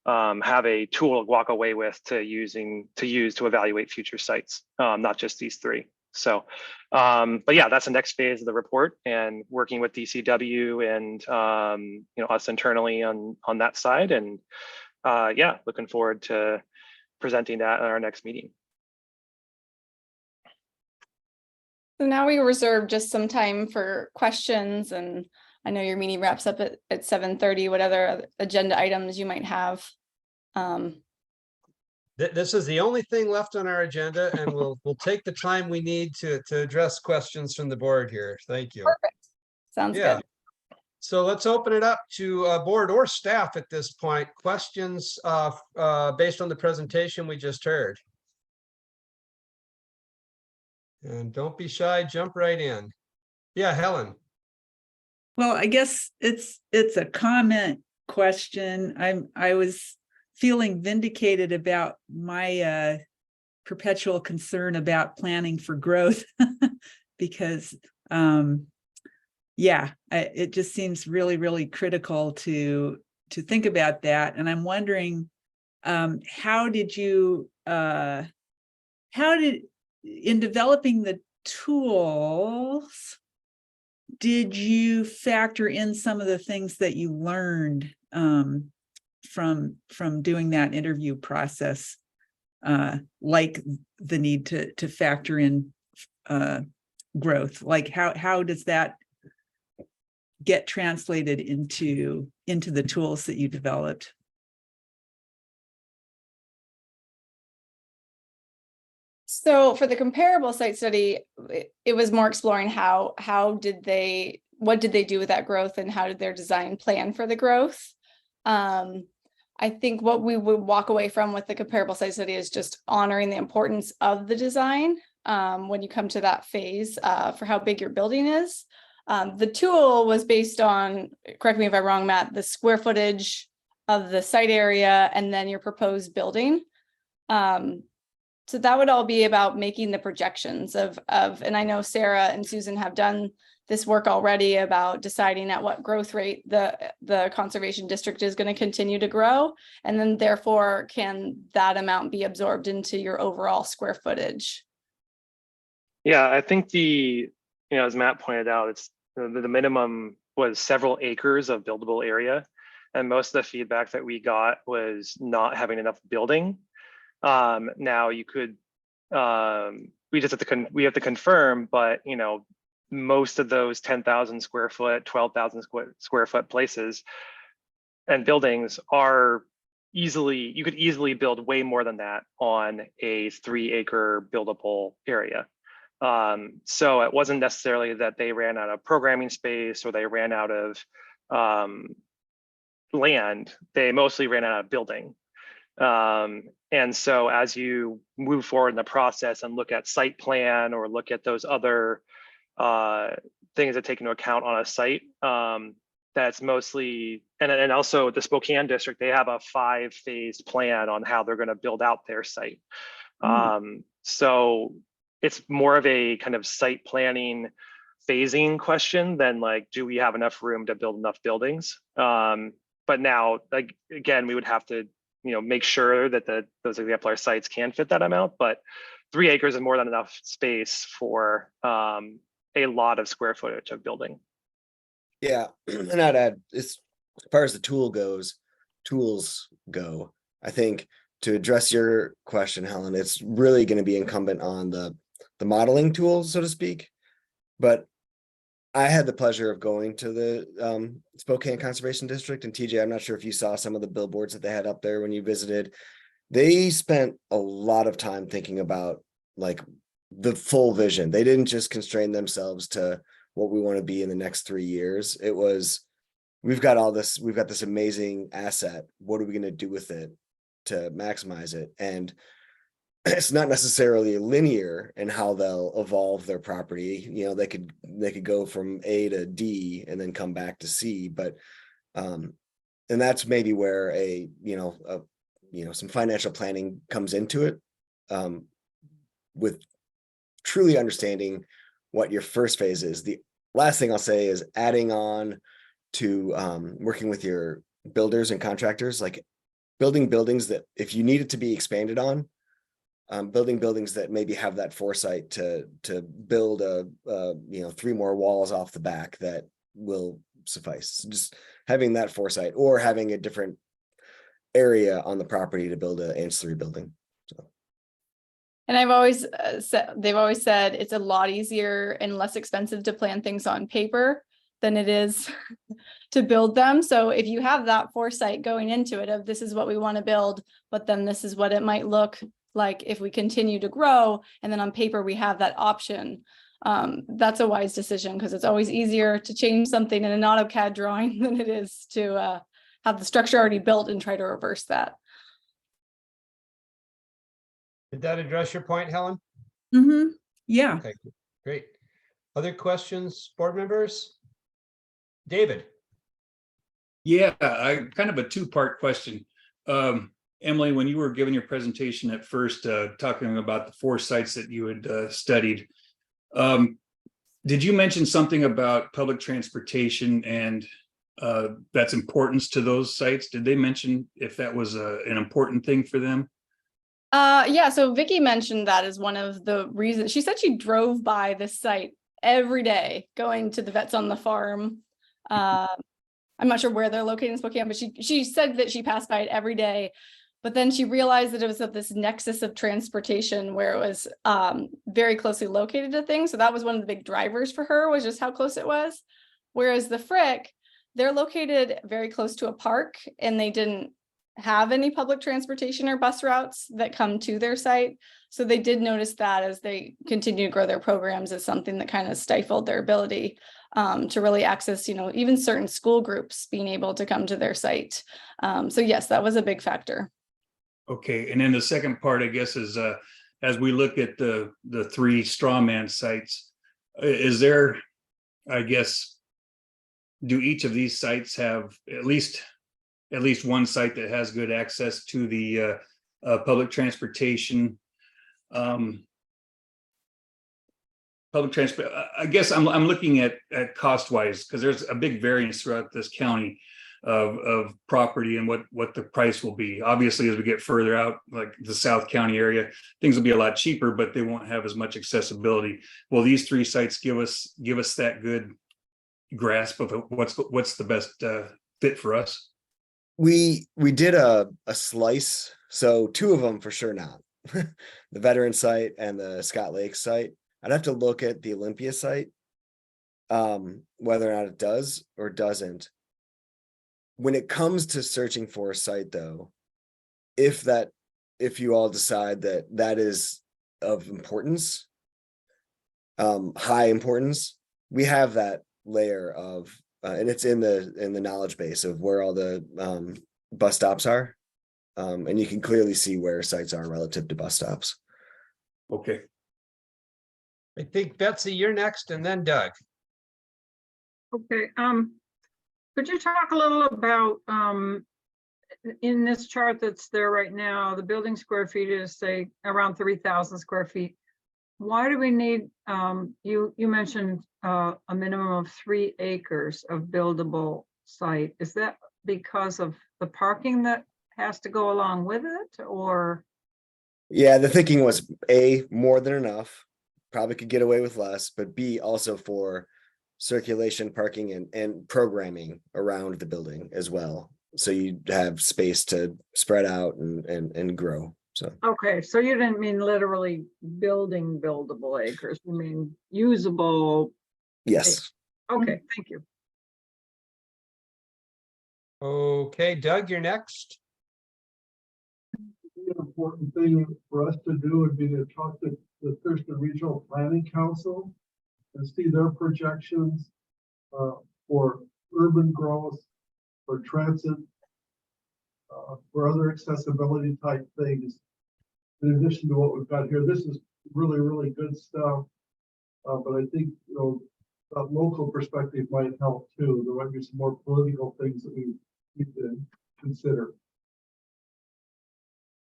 have a tool to walk away with to use to evaluate future sites, not just these three. So, but yeah, that's the next phase of the report, and working with DCW and us internally on that side, and yeah, looking forward to presenting that at our next meeting. So now we reserve just some time for questions, and I know your meeting wraps up at 7:30. What other agenda items you might have? This is the only thing left on our agenda, and we'll take the time we need to address questions from the board here. Thank you. Perfect. Sounds Yeah. good. So let's open it up to board or staff at this point. Questions based on the presentation we just heard. And don't be shy, jump right in. Yeah, Helen. Well, I guess it's a comment question. I was feeling vindicated about my perpetual concern about planning for growth because yeah, it just seems really, really critical to think about that. And I'm wondering, how did in developing the tools, did you factor in some of the things that you learned from doing that interview process, like the need to factor in growth? Like how does that get translated into the tools that you developed? So for the comparable site study, it was more exploring what did they do with that growth, and how did their design plan for the growth. I think what we would walk away from with the comparable site study is just honoring the importance of the design when you come to that phase for how big your building is. The tool was based on, correct me if I'm wrong, Matt, the square footage of the site area and then your proposed building. So that would all be about making the projections of, and I know Sarah and Susan have done this work already about deciding at what growth rate the conservation district is going to continue to grow. And then therefore, can that amount be absorbed into your overall square footage? Yeah, I think as Matt pointed out, it's the minimum was several acres of buildable area. And most of the feedback that we got was not having enough building. Now you could, we have to confirm, but most of those 10,000 square foot, 12,000 square foot places and buildings are you could easily build way more than that on a 3-acre buildable area. So it wasn't necessarily that they ran out of programming space or they ran out of land. They mostly ran out of building. And so as you move forward in the process and look at site plan or look at those other things that take into account on a site, that's mostly, and also the Spokane district, they have a 5-phase plan on how they're going to build out their site. So it's more of a kind of site planning phasing question than like, do we have enough room to build enough buildings? But now, like, again, we would have to make sure that those exemplar sites can fit that amount, but 3 acres is more than enough space for a lot of square footage of building. Yeah, and I'd add, as far as the tools go, I think to address your question, Helen, it's really going to be incumbent on the modeling tools, so to speak. But I had the pleasure of going to the Spokane Conservation District, and TJ, I'm not sure if you saw some of the billboards that they had up there when you visited. They spent a lot of time thinking about like the full vision. They didn't just constrain themselves to what we want to be in the next 3 years. It was, we've got this amazing asset. What are we going to do with it to maximize it? And it's not necessarily linear in how they'll evolve their property. They could go from A to D and then come back to C, but and that's maybe where some financial planning comes into it, with truly understanding what your first phase is. The last thing I'll say is adding on to working with your builders and contractors. Like, building buildings that if you need it to be expanded on, building buildings that maybe have that foresight to build a 3 more walls off the back that will suffice. Just having that foresight, or having a different area on the property to build an ancillary building. So. And I've always they've always said it's a lot easier and less expensive to plan things on paper than it is to build them. So if you have that foresight going into it of this is what we want to build, but then this is what it might look like if we continue to grow, and then on paper we have that option, that's a wise decision, because it's always easier to change something in an AutoCAD drawing than it is to have the structure already built and try to reverse that. Did that address your point, Helen? Mm-hmm. Yeah. Okay, great. Other questions, board members? David? Yeah, I kind of a two-part question. Emily, when you were giving your presentation at first, talking about the 4 sites that you had studied, did you mention something about public transportation and that's importance to those sites? Did they mention if that was an important thing for them? Yeah, so Vicky mentioned that as one of the reasons. She said she drove by this site every day going to the vets on the farm. I'm not sure where they're located in Spokane, but she said that she passed by it every day. But then she realized that it was of this nexus of transportation where it was very closely located to things. So that was one of the big drivers for her, was just how close it was. Whereas the Frick, they're located very close to a park, and they didn't have any public transportation or bus routes that come to their site. So they did notice that as they continue to grow their programs as something that kind of stifled their ability to really access, even certain school groups being able to come to their site. So yes, that was a big factor. Okay, and then the second part, I guess, is as we look at the 3 straw man sites, is there, I guess, do each of these sites have at least one site that has good access to the public transportation? Public transport. I guess I'm looking at cost wise, because there's a big variance throughout this county of property and what the price will be. Obviously, as we get further out, like the South County area, things will be a lot cheaper, but they won't have as much accessibility. Will these 3 sites give us that good grasp of what's the best fit for us? We did a slice, so 2 of them for sure not. The veteran site and the Scott Lake site. I'd have to look at the Olympia site, whether or not it does or doesn't. When it comes to searching for a site, though, if you all decide that is of importance, high importance, we have that layer of, and it's in the knowledge base of where all the bus stops are, and you can clearly see where sites are relative to bus stops. Okay. I think Betsy, you're next, and then Doug. Okay, could you talk a little about, in this chart that's there right now, the building square feet is, say, around 3,000 square feet. Why do we need, you mentioned a minimum of 3 acres of buildable site. Is that because of the parking that has to go along with it, or? Yeah, the thinking was A, more than enough, probably could get away with less, but B, also for circulation, parking, and programming around the building as well. So you have space to spread out and grow. So Okay, so you didn't mean literally building buildable acres, you mean usable. yes. Okay, thank you. Okay, Doug, you're next. The important thing for us to do would be to talk to the Thurston Regional Planning Council and see their projections for urban growth, for transit, for other accessibility type things. In addition to what we've got here, this is really, really good stuff. But I think that local perspective might help too. There might be some more political things that we need to consider.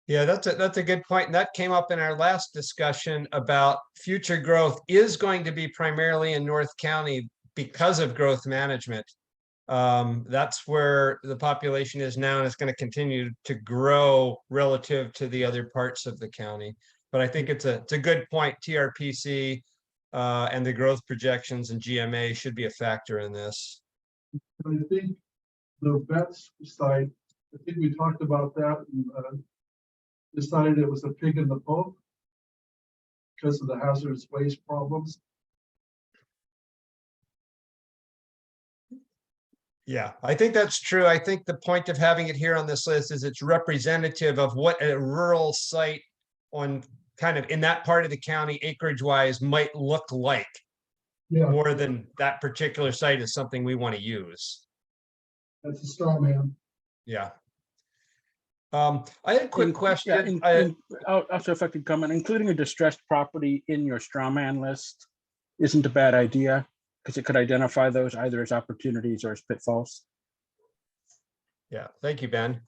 Yeah, that's a good point. And that came up in our last discussion about future growth is going to be primarily in North County because of growth management. That's where the population is now, and it's going to continue to grow relative to the other parts of the county. But I think it's a good point. TRPC and the growth projections and GMA should be a factor in this. I think the vets site, I think we talked about that and decided it was a pig in the poke because of the hazardous waste problems. Yeah, I think that's true. I think the point of having it here on this list is it's representative of what a rural site on kind of in that part of the county acreage wise might look like, Yeah, more than that particular site is something we want to use. that's a straw man. Yeah. I had a quick question. Also, if I could comment, including a distressed property in your straw man list isn't a bad idea, because it could identify those either as opportunities or as pitfalls. Yeah, thank you, Ben.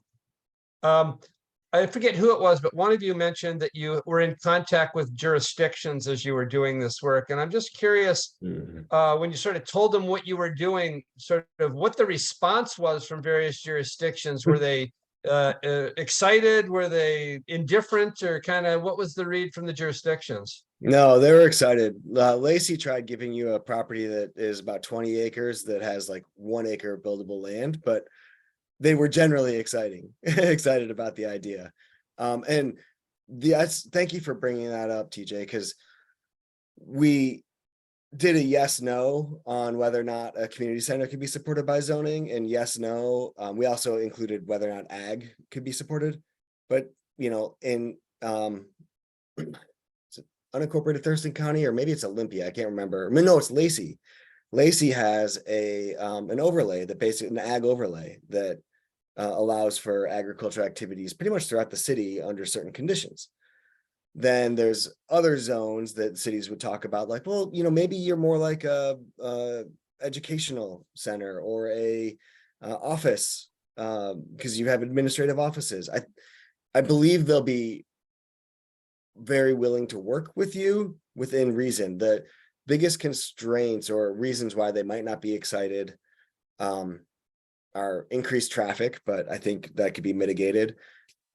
I forget who it was, but one of you mentioned that you were in contact with jurisdictions as you were doing this work. And I'm just curious, when you sort of told them what you were doing, sort of what the response was from various jurisdictions. Were they excited? Were they indifferent, or kind of what was the read from the jurisdictions? No, they were excited. Lacey tried giving you a property that is about 20 acres that has like 1 acre of buildable land, but they were generally excited about the idea. And thank you for bringing that up, TJ, because we did a yes, no on whether or not a community center could be supported by zoning, and yes, no. We also included whether or not ag could be supported, but in unincorporated Thurston County, or maybe it's Olympia, I can't remember. I mean, no, it's Lacey. Lacey has an overlay, that basically an ag overlay that allows for agricultural activities pretty much throughout the city under certain conditions. Then there's other zones that cities would talk about, like, well, maybe you're more like a educational center or a office, because you have administrative offices. I believe they'll be very willing to work with you within reason. The biggest constraints or reasons why they might not be excited are increased traffic, but I think that could be mitigated,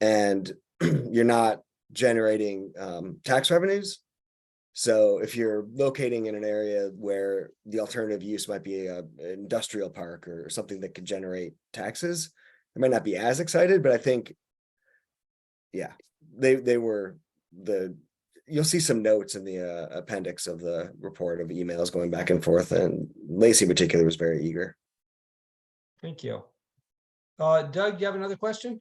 and you're not generating tax revenues. So if you're locating in an area where the alternative use might be an industrial park or something that could generate taxes, they might not be as excited. But I think, yeah, you'll see some notes in the appendix of the report of emails going back and forth, and Lacey in particular was very eager. Thank you. Doug, do you have another question?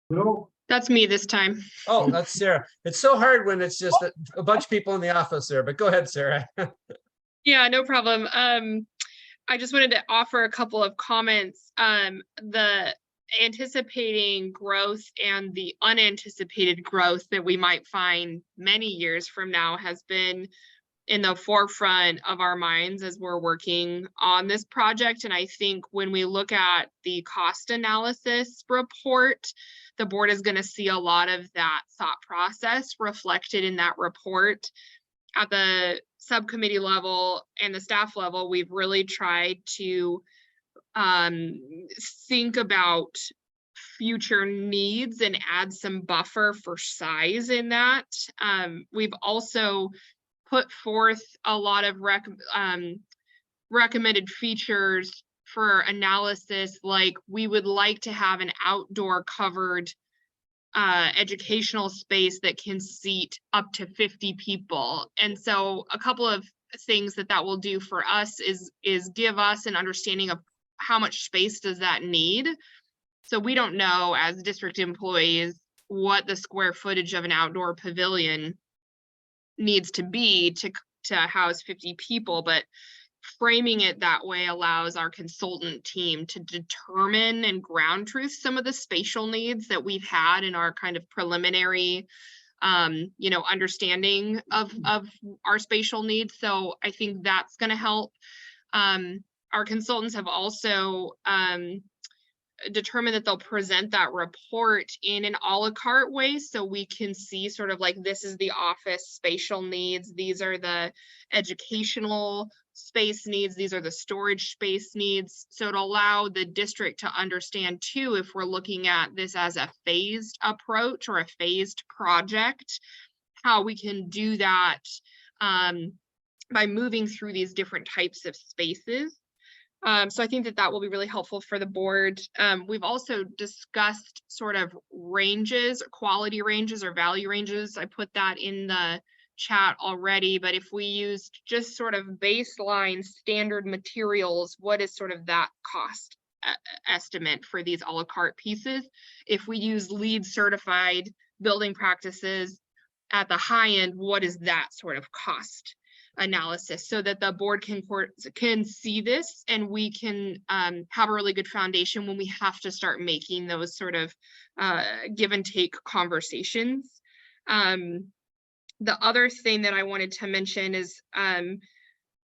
No, That's me this time. Oh, that's Sarah. It's so hard when it's just a bunch of people in the office there, but go ahead, Sarah. Yeah, no problem. I just wanted to offer a couple of comments. The anticipating growth and the unanticipated growth that we might find many years from now has been in the forefront of our minds as we're working on this project. And I think when we look at the cost analysis report, the board is going to see a lot of that thought process reflected in that report. At the subcommittee level and the staff level, we've really tried to think about future needs and add some buffer for size in that. We've also put forth a lot of recommended features for analysis, like we would like to have an outdoor covered educational space that can seat up to 50 people. And so a couple of things that will do for us is give us an understanding of how much space does that need. So we don't know as district employees what the square footage of an outdoor pavilion needs to be to house 50 people, but framing it that way allows our consultant team to determine and ground truth some of the spatial needs that we've had in our kind of preliminary understanding of our spatial needs. So I think that's going to help. Our consultants have also determined that they'll present that report in an a la carte way, so we can see sort of like, this is the office spatial needs, these are the educational space needs, these are the storage space needs. So it'll allow the district to understand too, if we're looking at this as a phased approach or a phased project, how we can do that by moving through these different types of spaces. So I think that that will be really helpful for the board. We've also discussed sort of ranges, quality ranges or value ranges. I put that in the chat already, but if we used just sort of baseline standard materials, what is sort of that cost estimate for these a la carte pieces? If we use LEED certified building practices at the high end, what is that sort of cost analysis, so that the board can see this and we can have a really good foundation when we have to start making those sort of give and take conversations. The other thing that I wanted to mention is,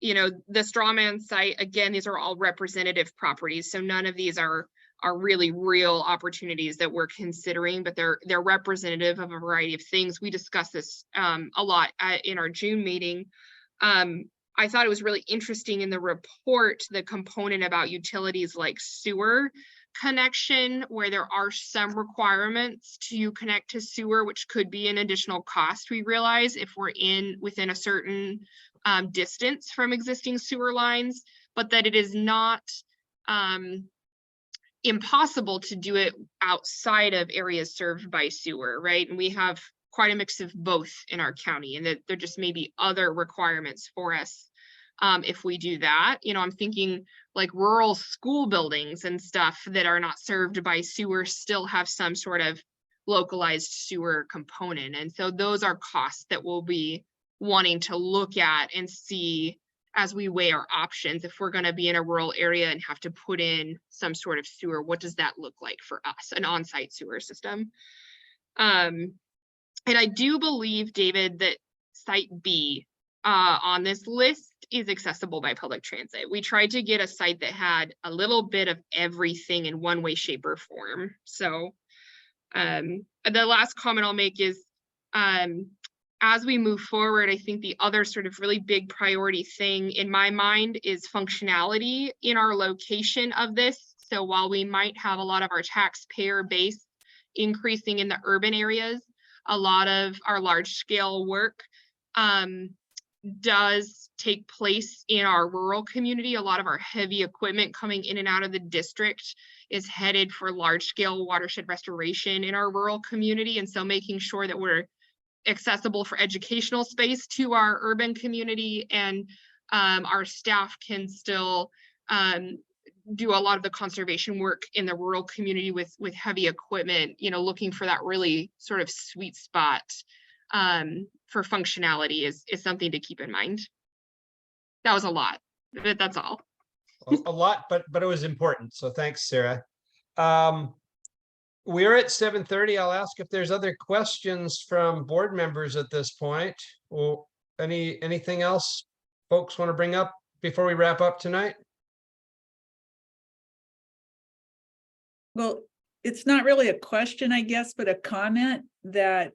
you know, the strawman site, again, these are all representative properties. So none of these are really real opportunities that we're considering, but they're representative of a variety of things. We discussed this a lot in our June meeting. I thought it was really interesting in the report, the component about utilities like sewer connection, where there are some requirements to connect to sewer, which could be an additional cost, we realize, if we're within a certain distance from existing sewer lines, but that it is not impossible to do it outside of areas served by sewer, right? And we have quite a mix of both in our county, and that there just may be other requirements for us if we do that. You know, I'm thinking like rural school buildings and stuff that are not served by sewer still have some sort of localized sewer component. And so those are costs that we'll be wanting to look at and see as we weigh our options. If we're going to be in a rural area and have to put in some sort of sewer, what does that look like for us, an on-site sewer system? And I do believe, David, that site B on this list is accessible by public transit. We tried to get a site that had a little bit of everything in one way, shape, or form. So the last comment I'll make is, as we move forward, I think the other sort of really big priority thing in my mind is functionality in our location of this. So while we might have a lot of our taxpayer base increasing in the urban areas, a lot of our large scale work does take place in our rural community. A lot of our heavy equipment coming in and out of the district is headed for large scale watershed restoration in our rural community. And so making sure that we're accessible for educational space to our urban community, and our staff can still do a lot of the conservation work in the rural community with heavy equipment, you know, looking for that really sort of sweet spot for functionality is something to keep in mind. That was a lot, but that's all. A lot, but it was important. So thanks, Sarah. We're at 7:30. I'll ask if there's other questions from board members at this point, or anything else folks want to bring up before we wrap up tonight? Well, it's not really a question, I guess, but a comment that,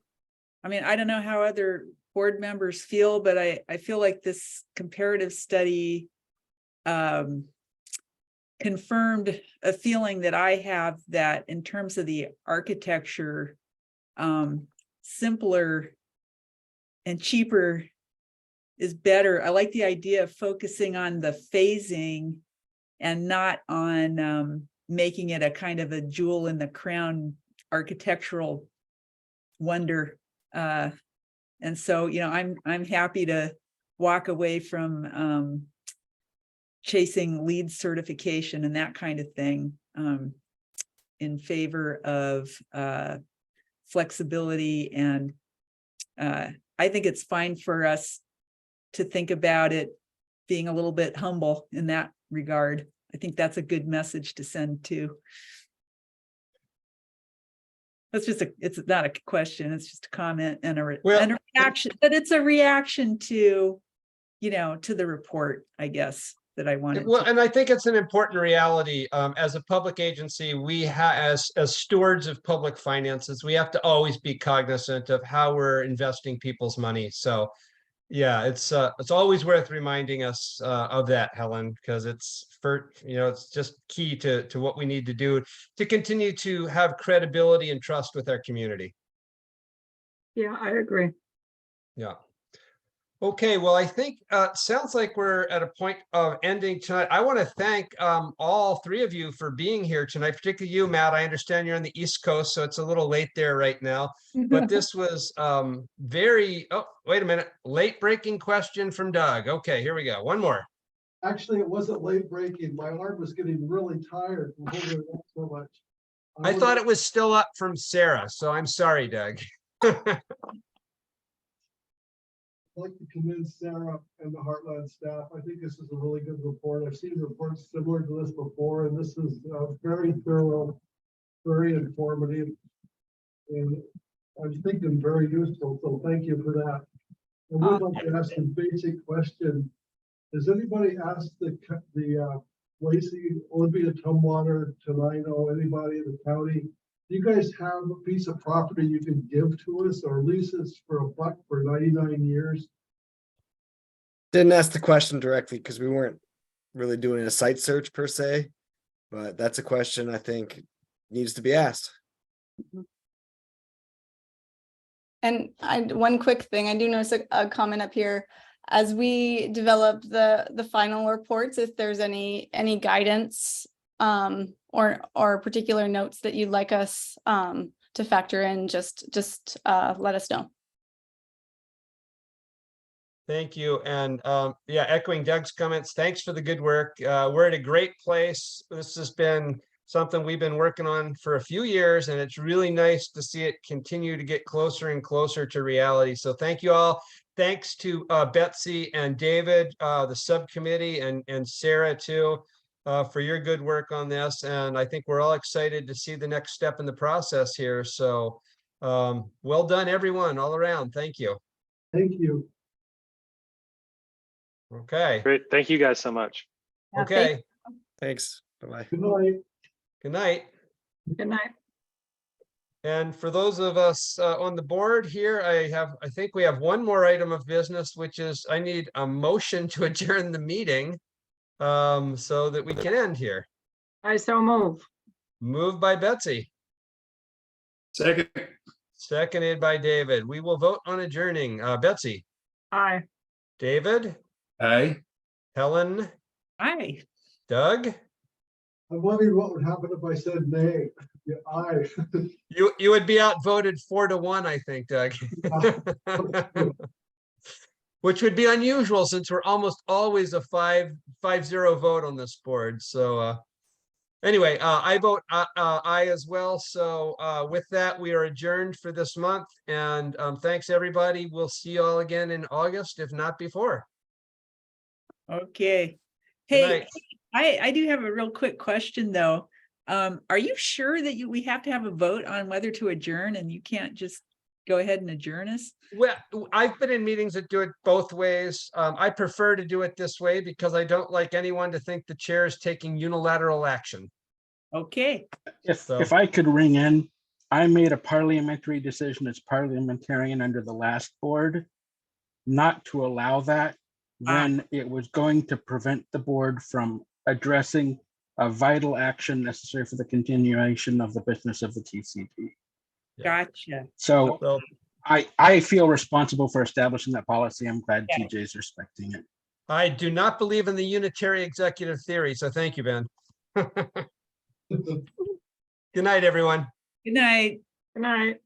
I mean, I don't know how other board members feel, but I feel like this comparative study confirmed a feeling that I have, that in terms of the architecture, simpler and cheaper is better. I like the idea of focusing on the phasing and not on making it a kind of a jewel in the crown architectural wonder. And so, you know, I'm happy to walk away from chasing LEED certification and that kind of thing in favor of flexibility. And I think it's fine for us to think about it being a little bit humble in that regard. I think that's a good message to send too. That's just it's not a question, it's just a comment and a reaction, but it's a reaction to, you know, to the report, I guess. that I wanted Well, to. and I think it's an important reality. As a public agency, as stewards of public finances, we have to always be cognizant of how we're investing people's money. So, yeah, it's always worth reminding us of that, Helen, because it's just key to what we need to do to continue to have credibility and trust with our community. Yeah, I agree. Yeah. Okay, well, I think sounds like we're at a point of ending tonight. I want to thank all three of you for being here tonight, particularly you, Matt. I understand you're on the East Coast, so it's a little late there right now. But this was oh, wait a minute. Late breaking question from Doug. Okay, here we go. One more. Actually, it wasn't late breaking. My arm was getting really tired from holding it up so much. I thought it was still up from Sarah, so I'm sorry, Doug. I'd like to commend Sarah and the Heartland staff. I think this is a really good report. I've seen reports similar to this before, and this is very thorough, very informative, and I'm thinking very useful. So thank you for that. I would like to ask a basic question. Has anybody asked the Lacey, Olympia, Tumwater, Tenino, anybody in the county? Do you guys have a piece of property you can give to us or leases for $1 for 99 years? Didn't ask the question directly because we weren't really doing a site search per se, but that's a question I think needs to be asked. And one quick thing, I do notice a comment up here. As we develop the final reports, if there's any guidance or particular notes that you'd like us to factor in, just let us know. Thank you. And yeah, echoing Doug's comments, thanks for the good work. We're at a great place. This has been something we've been working on for a few years, and it's really nice to see it continue to get closer and closer to reality. So thank you all. Thanks to Betsy and David, the subcommittee, and Sarah too, for your good work on this. And I think we're all excited to see the next step in the process here. So well done, everyone, all around. Thank you. Thank you. Okay. Great. Thank you guys so much. Yeah, Okay. Thanks. Bye-bye. Good night. Good night. Good night. And for those of us on the board here, I think we have one more item of business, which is I need a motion to adjourn the meeting so that we can end here. I so move. Moved by Betsy, Second. seconded by David. We will vote on adjourning. Betsy, Aye. David, Aye. Helen, Hi. Doug. I'm wondering what would happen if I said nay. Yeah, aye. You would be outvoted 4-1, I think, Doug. Which would be unusual since we're almost always a 5-0 vote on this board. So anyway, I vote aye as well. So with that, we are adjourned for this month. And thanks, everybody. We'll see you all again in August, if not before. Okay. Good Hey, night. I do have a real quick question though. Are you sure that we have to have a vote on whether to adjourn and you can't just go ahead and adjourn us? Well, I've been in meetings that do it both ways. I prefer to do it this way because I don't like anyone to think the chair is taking unilateral action. Okay. If I could ring in, I made a parliamentary decision as parliamentarian under the last board not to allow that when it was going to prevent the board from addressing a vital action necessary for the continuation of the business of the TCD. Gotcha. So So I feel responsible for establishing that policy. I'm glad Yeah. TJ is respecting it. I do not believe in the unitary executive theory. So thank you, Ben. Good night, everyone. Good night. Good night.